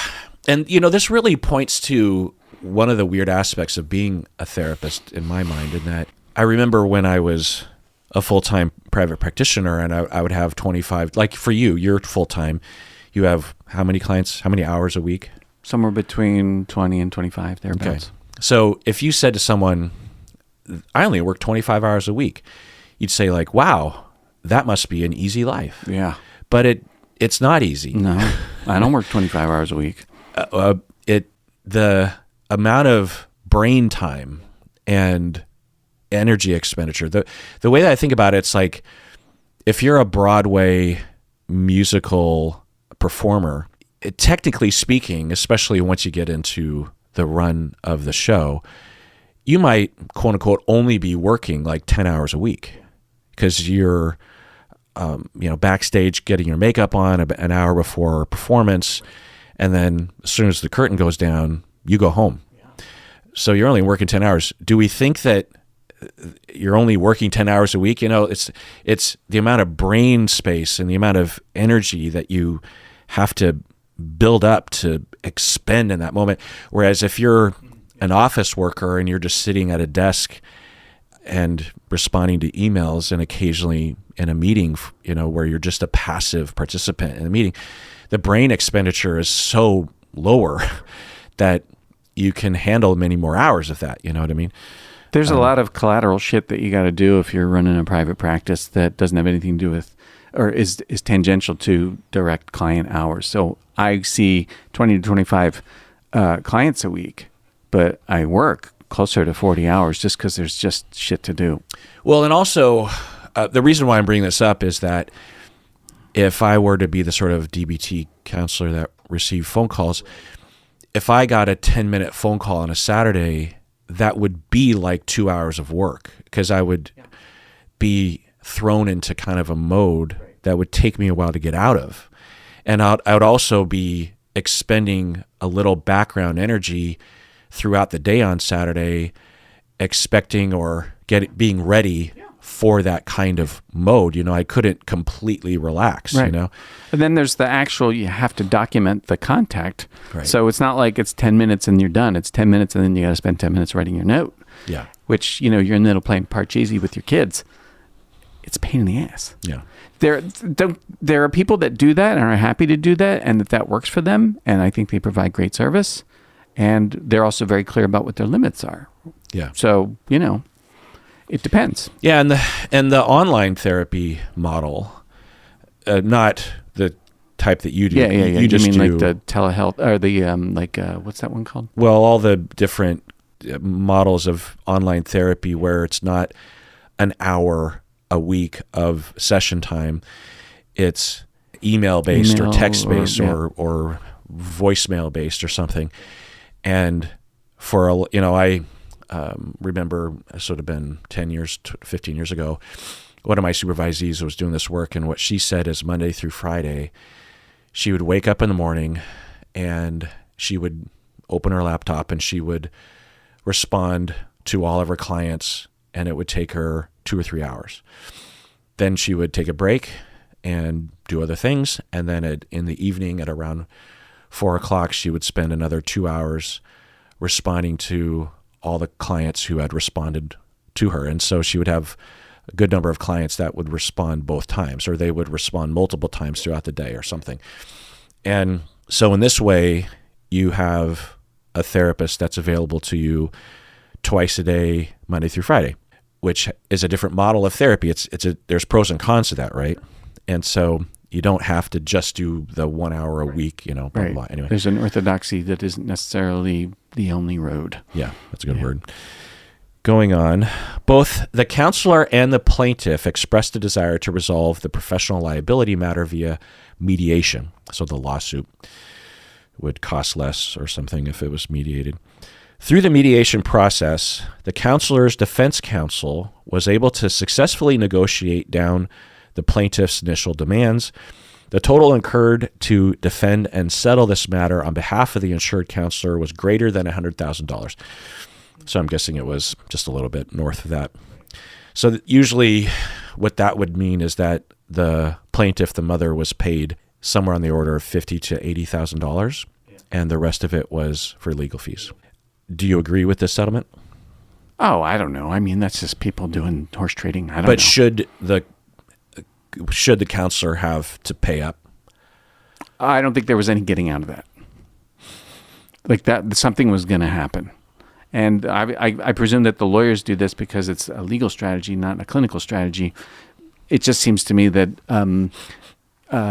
And, this really points to one of the weird aspects of being a therapist in my mind, in that I remember when I was a full-time private practitioner and I would have 25, like for you, you're full-time. You have how many clients, how many hours a week? Somewhere between 20 and 25, thereabouts. Okay. So if you said to someone, I only work 25 hours a week, you'd say like, wow, that must be an easy life. Yeah. But it's not easy. No, I don't work 25 hours a week. The amount of brain time and energy expenditure. The way that I think about it, it's like if you're a Broadway musical performer, technically speaking, especially once you get into the run of the show, you might, quote unquote, only be working like 10 hours a week because you're, backstage getting your makeup on an hour before performance. And then as soon as the curtain goes down, you go home. So you're only working 10 hours. Do we think that you're only working 10 hours a week? It's the amount of brain space and the amount of energy that you have to build up to expend in that moment. Whereas if you're an office worker and you're just sitting at a desk and responding to emails and occasionally in a meeting, where you're just a passive participant in the meeting, the brain expenditure is so lower that you can handle many more hours of that. You know what I mean? There's a lot of collateral shit that you got to do if you're running a private practice that doesn't have anything to do with, or is tangential to direct client hours. So I see 20 to 25 clients a week, but I work closer to 40 hours just because there's just shit to do. Well, and also the reason why I'm bringing this up is that if I were to be the sort of DBT counselor that received phone calls, if I got a 10-minute phone call on a Saturday, that would be like 2 hours of work because I would be thrown into kind of a mode that would take me a while to get out of. And I would also be expending a little background energy throughout the day on Saturday, expecting or being ready for that kind of mode. I couldn't completely relax, right. And then there's the actual, you have to document the contact. Right. So it's not like it's 10 minutes and you're done. It's 10 minutes and then you got to spend 10 minutes writing your note. Yeah. Which, you're in the middle playing Parcheesi with your kids. It's a pain in the ass. Yeah. There are people that do that and are happy to do that and that works for them. And I think they provide great service. And they're also very clear about what their limits are. Yeah. So, it depends. Yeah, and the online therapy model, not the type that you do. Yeah. You just mean do, like the telehealth or the what's that one called? Well, all the different models of online therapy where it's not an hour a week of session time. It's email based or text based or voicemail based or something. And for I remember this would have been 10 years, 15 years ago, one of my supervisees was doing this work, and what she said is Monday through Friday, she would wake up in the morning and she would open her laptop and she would respond to all of her clients, and it would take her 2 or 3 hours. Then she would take a break and do other things, and then in the evening at around 4 o'clock, she would spend another 2 hours responding to all the clients who had responded to her. And so she would have a good number of clients that would respond both times, or they would respond multiple times throughout the day or something. And so in this way, you have a therapist that's available to you twice a day, Monday through Friday, which is a different model of therapy. There's pros and cons to that, right? And so you don't have to just do the 1 hour a week, blah, blah, blah. Anyway. There's an orthodoxy that isn't necessarily the only road. Yeah, that's a good word. Going on, both the counselor and the plaintiff expressed a desire to resolve the professional liability matter via mediation. So the lawsuit would cost less or something if it was mediated. Through the mediation process, the counselor's defense counsel was able to successfully negotiate down the plaintiff's initial demands. The total incurred to defend and settle this matter on behalf of the insured counselor was greater than $100,000. So I'm guessing it was just a little bit north of that. So usually what that would mean is that the plaintiff, the mother, was paid somewhere on the order of $50,000 to $80,000, and the rest of it was for legal fees. Do you agree with this settlement? Oh, I don't know. I mean, that's just people doing horse trading. I don't know. But should the counselor have to pay up? I don't think there was any getting out of that. Like that, something was going to happen. And I presume that the lawyers do this because it's a legal strategy, not a clinical strategy. It just seems to me that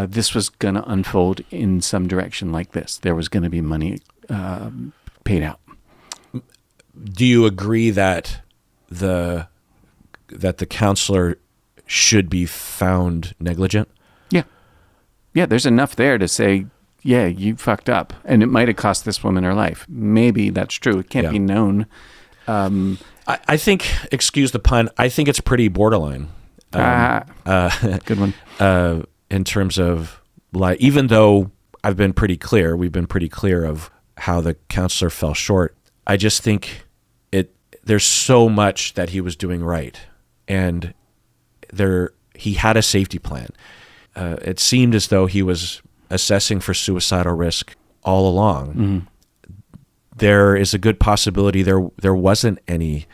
this was going to unfold in some direction like this. There was going to be money paid out. Do you agree that the counselor should be found negligent? Yeah, there's enough there to say, yeah, you fucked up. And it might have cost this woman her life. Maybe that's true. It can't be known. I think, excuse the pun, I think it's pretty borderline. Good one. In terms of, like, even though we've been pretty clear of how the counselor fell short, I just think there's so much that he was doing right. And he had a safety plan. It seemed as though he was assessing for suicidal risk all along. Mm-hmm. There is a good possibility there wasn't any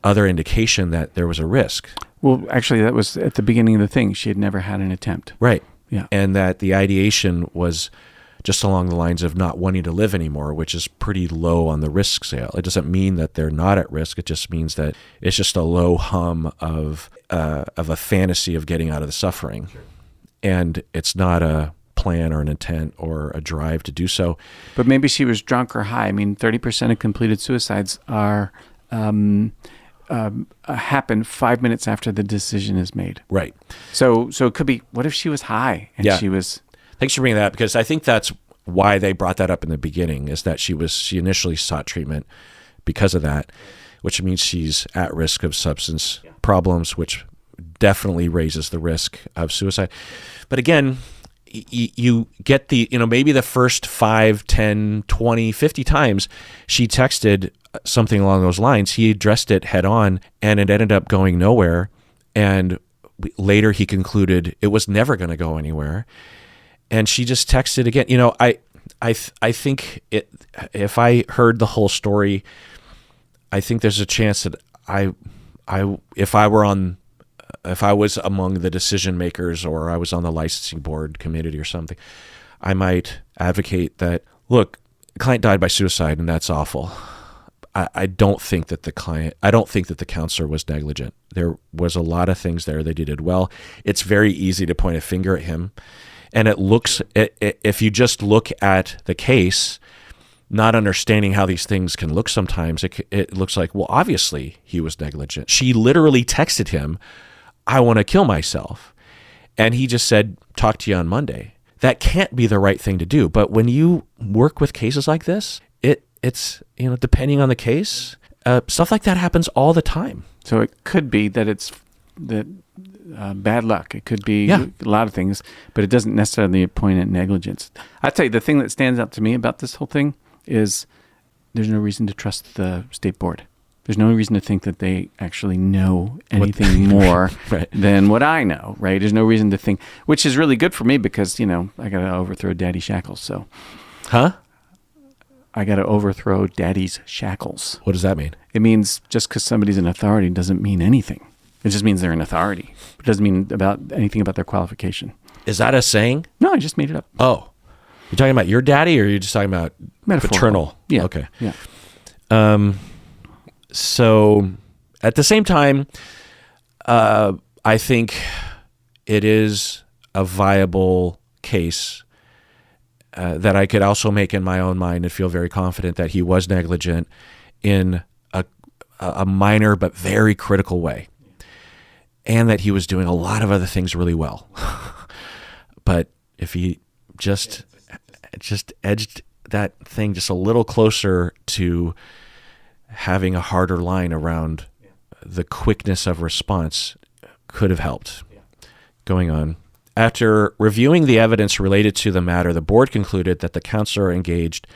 other indication that there was a risk. Well, actually, that was at the beginning of the thing. She had never had an attempt. Right. Yeah. And that the ideation was just along the lines of not wanting to live anymore, which is pretty low on the risk scale. It doesn't mean that they're not at risk. It just means that it's just a low hum of a fantasy of getting out of the suffering. Sure. And it's not a plan or an intent or a drive to do so. But maybe she was drunk or high. I mean, 30% of completed suicides are happen 5 minutes after the decision is made. Right. So it could be, what if she was high and she was... Thanks for bringing that up, because I think that's why they brought that up in the beginning, is that she initially sought treatment because of that, which means she's at risk of substance problems, which definitely raises the risk of suicide. But again, you get maybe the first 5, 10, 20, 50 times she texted something along those lines, he addressed it head on, and it ended up going nowhere. And later he concluded it was never going to go anywhere. And she just texted again. I think if I heard the whole story, I think there's a chance that if I was among the decision makers, or I was on the licensing board committee or something, I might advocate that, look, the client died by suicide, and that's awful. I don't think that the counselor was negligent. There was a lot of things there that he did well. It's very easy to point a finger at him. And if you just look at the case, not understanding how these things can look sometimes, it looks like, well, obviously he was negligent. She literally texted him, I want to kill myself. And he just said, talk to you on Monday. That can't be the right thing to do. But when you work with cases like this, it's depending on the case, stuff like that happens all the time. So it could be that it's bad luck. It could be a lot of things, but it doesn't necessarily point at negligence. I'd tell you, the thing that stands out to me about this whole thing is there's no reason to trust the state board. There's no reason to think that they actually know anything more than what I know, right? There's no reason to think, which is really good for me because, I got to overthrow Daddy's shackles. So, I got to overthrow Daddy's shackles. What does that mean? It means just because somebody's an authority doesn't mean anything. It just means they're an authority. It doesn't mean anything about their qualification. Is that a saying? No, I just made it up. Oh. You're talking about your daddy, or are you just talking about paternal? Yeah. Okay. Yeah. So at the same time, I think it is a viable case that I could also make in my own mind and feel very confident that he was negligent in a minor but very critical way, and that he was doing a lot of other things really well. But if he just edged that thing just a little closer to having a harder line around the quickness of response, could have helped. Going on. After reviewing the evidence related to the matter, the board concluded that the counselor engaged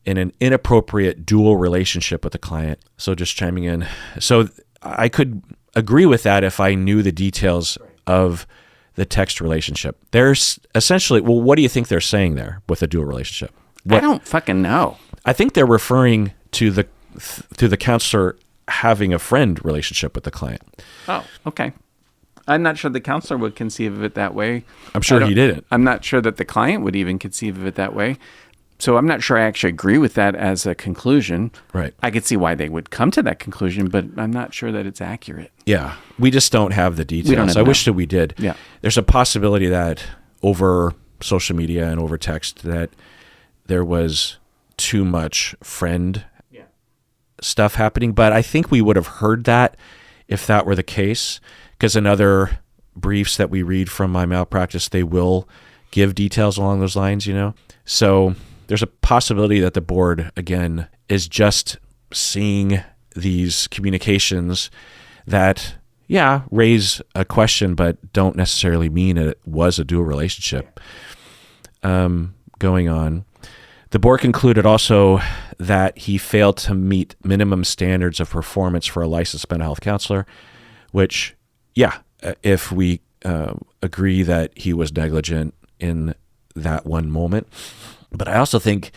in an inappropriate dual relationship with the client. So just chiming in. So I could agree with that if I knew the details of the text relationship. There's essentially, well, what do you think they're saying there with a dual relationship? I don't fucking know. I think they're referring to the counselor having a friend relationship with the client. Oh, okay. I'm not sure the counselor would conceive of it that way. I'm sure he didn't. I'm not sure that the client would even conceive of it that way. So I'm not sure I actually agree with that as a conclusion. Right. I could see why they would come to that conclusion, but I'm not sure that it's accurate. Yeah. We just don't have the details. We don't I wish that we did. Yeah. There's a possibility that over social media and over text that there was too much friend stuff happening. But I think we would have heard that if that were the case, because in other briefs that we read from my malpractice, they will give details along those lines, So there's a possibility that the board, again, is just seeing these communications that, raise a question, but don't necessarily mean it was a dual relationship going on. The board concluded also that he failed to meet minimum standards of performance for a licensed mental health counselor, which, if we agree that he was negligent in that one moment. But I also think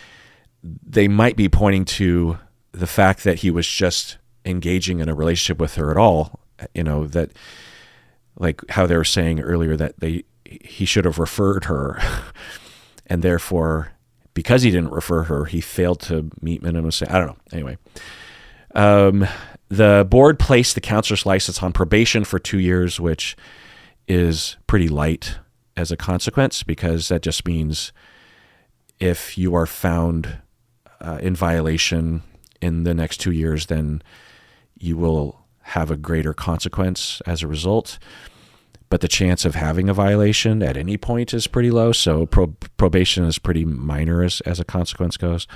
they might be pointing to the fact that he was just engaging in a relationship with her at all, that like how they were saying earlier that he should have referred her and therefore because he didn't refer her, he failed to meet minimum standards. I don't know. Anyway, the board placed the counselor's license on probation for 2 years, which is pretty light as a consequence, because that just means if you are found in violation in the next 2 years, then you will have a greater consequence as a result. But the chance of having a violation at any point is pretty low, so probation is pretty minor as a consequence goes.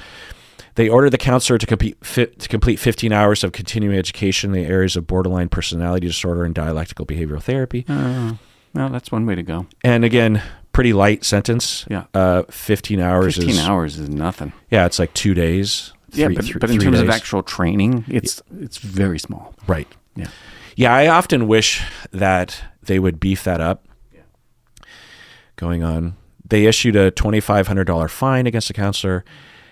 They ordered the counselor to complete 15 hours of continuing education in the areas of borderline personality disorder and dialectical behavioral therapy. Well, that's one way to go. And again, pretty light sentence. Yeah. 15 hours 15 hours is nothing. Yeah, it's like 2 days. But in terms of actual training, it's very small. Right. Yeah. Yeah, I often wish that they would beef that up. Going on. They issued a $2,500 fine against the counselor,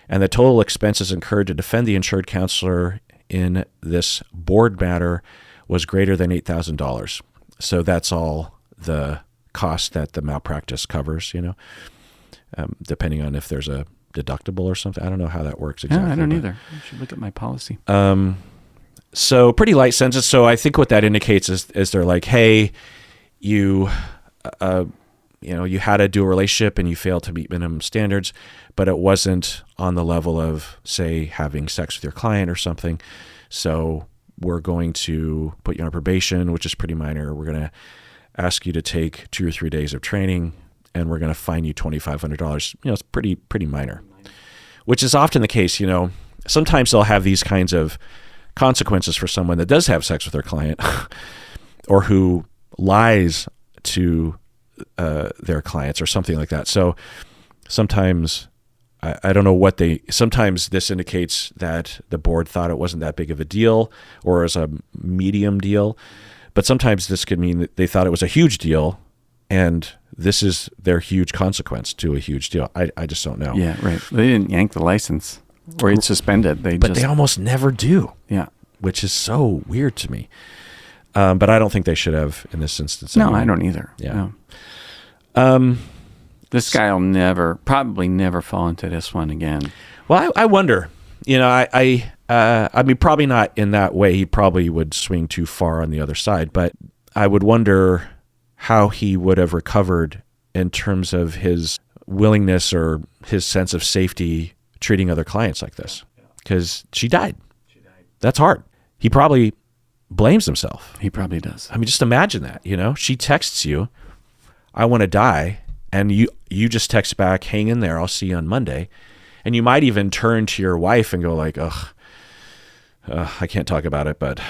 and the total expenses incurred to defend the insured counselor in this board matter was greater than $8,000. So that's all the cost that the malpractice covers, depending on if there's a deductible or something. I don't know how that works exactly. Yeah, I don't either. I should look at my policy. So pretty light sentence. So I think what that indicates is they're like, hey, you had a dual relationship and you failed to meet minimum standards, but it wasn't on the level of, say, having sex with your client or something. So we're going to put you on probation, which is pretty minor. We're going to ask you to take 2 or 3 days of training, and we're going to fine you $2,500. It's pretty minor, which is often the case. Sometimes they'll have these kinds of consequences for someone that does have sex with their client or who lies to their clients or something like that. So sometimes I don't know sometimes this indicates that the board thought it wasn't that big of a deal or as a medium deal, but sometimes this could mean that they thought it was a huge deal and this is their huge consequence to a huge deal. I just don't know. Yeah, right. They didn't yank the license or it's suspended. They almost never do. Yeah. Which is so weird to me. But I don't think they should have in this instance. No, I don't either. Yeah. No. This guy will probably never fall into this one again. Well, I wonder. I mean, probably not in that way. He probably would swing too far on the other side. But I would wonder how he would have recovered in terms of his willingness or his sense of safety treating other clients like this. Because she died. That's hard. He probably blames himself. He probably does. I mean, just imagine that, she texts you, I want to die. And you just text back, hang in there, I'll see you on Monday. And you might even turn to your wife and go like, I can't talk about it, but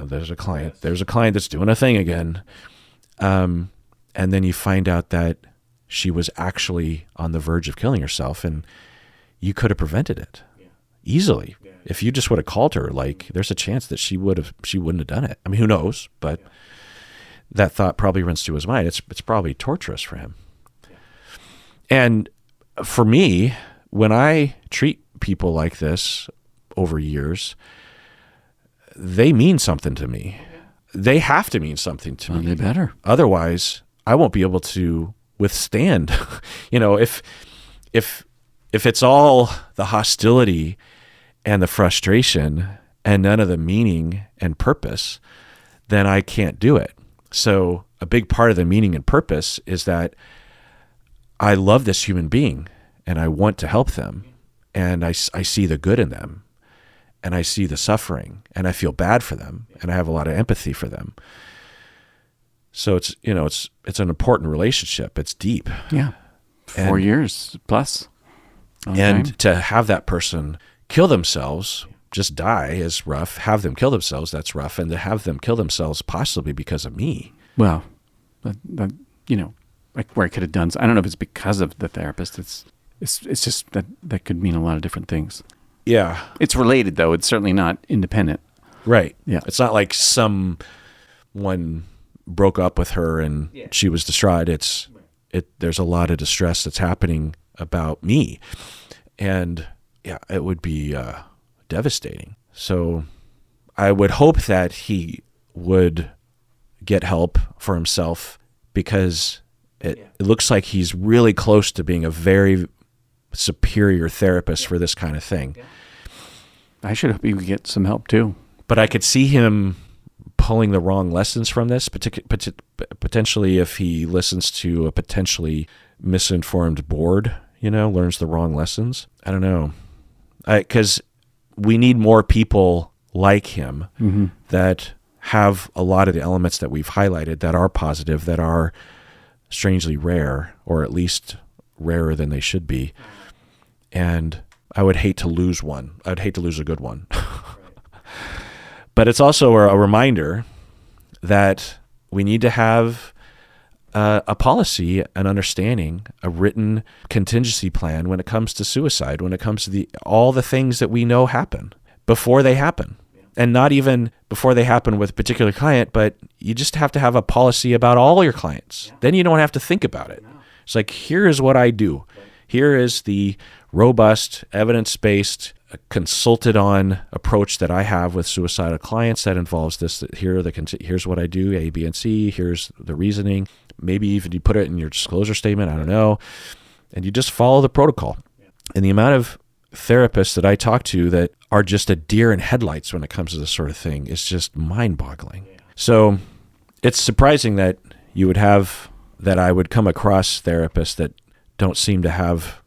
there's a client that's doing a thing again. And then you find out that she was actually on the verge of killing herself and you could have prevented it easily. If you just would have called her, like there's a chance that she wouldn't have done it. I mean, who knows? But that thought probably runs through his mind. It's probably torturous for him. And for me, when I treat people like this over years, they mean something to me. They have to mean something to me. They better. Otherwise, I won't be able to withstand. If it's all the hostility and the frustration and none of the meaning and purpose, then I can't do it. So a big part of the meaning and purpose is that I love this human being and I want to help them. And I see the good in them and I see the suffering and I feel bad for them and I have a lot of empathy for them. So it's, it's an important relationship. It's deep. Yeah. 4 years plus. Okay. And to have that person kill themselves, just die is rough. Have them kill themselves, that's rough. And to have them kill themselves possibly because of me. Well, like where I could have done. I don't know if it's because of the therapist. It's just that could mean a lot of different things. Yeah. It's related though. It's certainly not independent. Right. Yeah. It's not like someone broke up with her and she was distraught. There's a lot of distress that's happening about me. And yeah, it would be devastating. So I would hope that he would get help for himself because it looks like he's really close to being a very superior therapist for this kind of thing. I should hope he would get some help too. But I could see him pulling the wrong lessons from this, potentially if he listens to a potentially misinformed board, learns the wrong lessons. I don't know. Because we need more people like him that have a lot of the elements that we've highlighted that are positive, that are strangely rare, or at least rarer than they should be. And I would hate to lose one. I'd hate to lose a good one. But it's also a reminder that we need to have a policy, an understanding, a written contingency plan when it comes to suicide, when it comes to all the things that we know happen before they happen. And not even before they happen with a particular client, but you just have to have a policy about all your clients. Then you don't have to think about it. It's like, here is what I do. Here is the robust, evidence-based, consulted on approach that I have with suicidal clients that involves this. Here's what I do, A, B, and C. Here's the reasoning. Maybe even you put it in your disclosure statement. I don't know. And you just follow the protocol. And the amount of therapists that I talk to that are just a deer in headlights when it comes to this sort of thing is just mind-boggling. So it's surprising that I would come across therapists that don't seem to have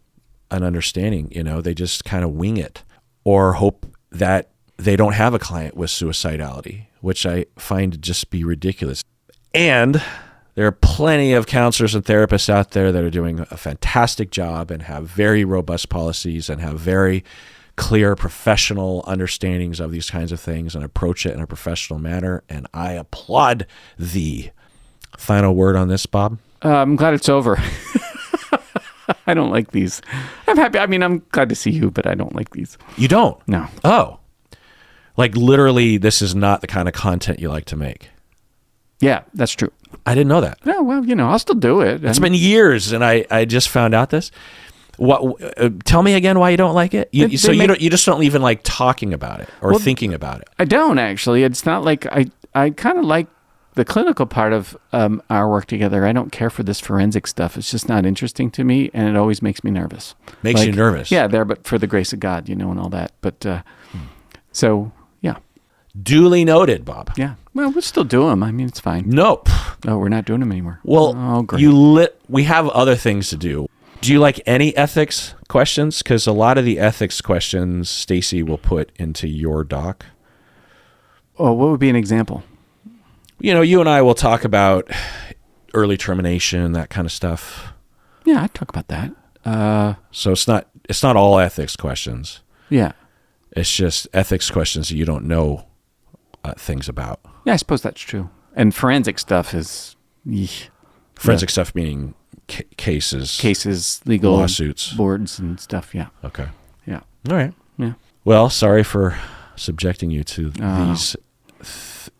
an understanding. They just kind of wing it or hope that they don't have a client with suicidality, which I find to just be ridiculous. And there are plenty of counselors and therapists out there that are doing a fantastic job and have very robust policies and have very clear professional understandings of these kinds of things and approach it in a professional manner. And I applaud thee. Final word on this, Bob? I'm glad it's over. I don't like these. I'm happy. I mean, I'm glad to see you, but I don't like these. You don't? No. Oh. Like literally, this is not the kind of content you like to make. Yeah, that's true. I didn't know that. Yeah, well, I'll still do it. It's been years, and I just found out this. What? Tell me again why you don't like it. You just don't even like talking about it or thinking about it. I don't actually. It's not like I kind of like the clinical part of our work together. I don't care for this forensic stuff. It's just not interesting to me, and it always makes me nervous. Makes you nervous? Yeah, but for the grace of God, and all that. But so yeah. Duly noted, Bob. Yeah. Well, we'll still do them. I mean, it's fine. Nope. No, we're not doing them anymore. Well, great. We have other things to do. Do you like any ethics questions? Because a lot of the ethics questions Stacy will put into your doc. Oh, what would be an example? You and I will talk about early termination, that kind of stuff. Yeah, I'd talk about that. So it's not all ethics questions. Yeah. It's just ethics questions that you don't know things about. Yeah, I suppose that's true. And forensic stuff is... Forensic stuff meaning cases, legal lawsuits, boards and stuff, yeah. Okay. Yeah. All right. Yeah. Well, sorry for subjecting you to these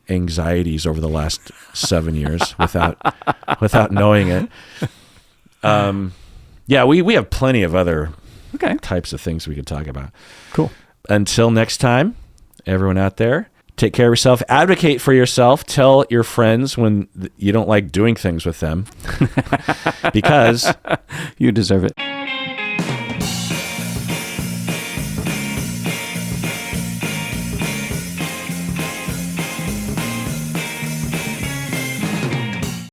anxieties over the last 7 years without knowing it. Yeah, we have plenty of other types of things we could talk about. Cool. Until next time, everyone out there, take care of yourself. Advocate for yourself. Tell your friends when you don't like doing things with them because you deserve it.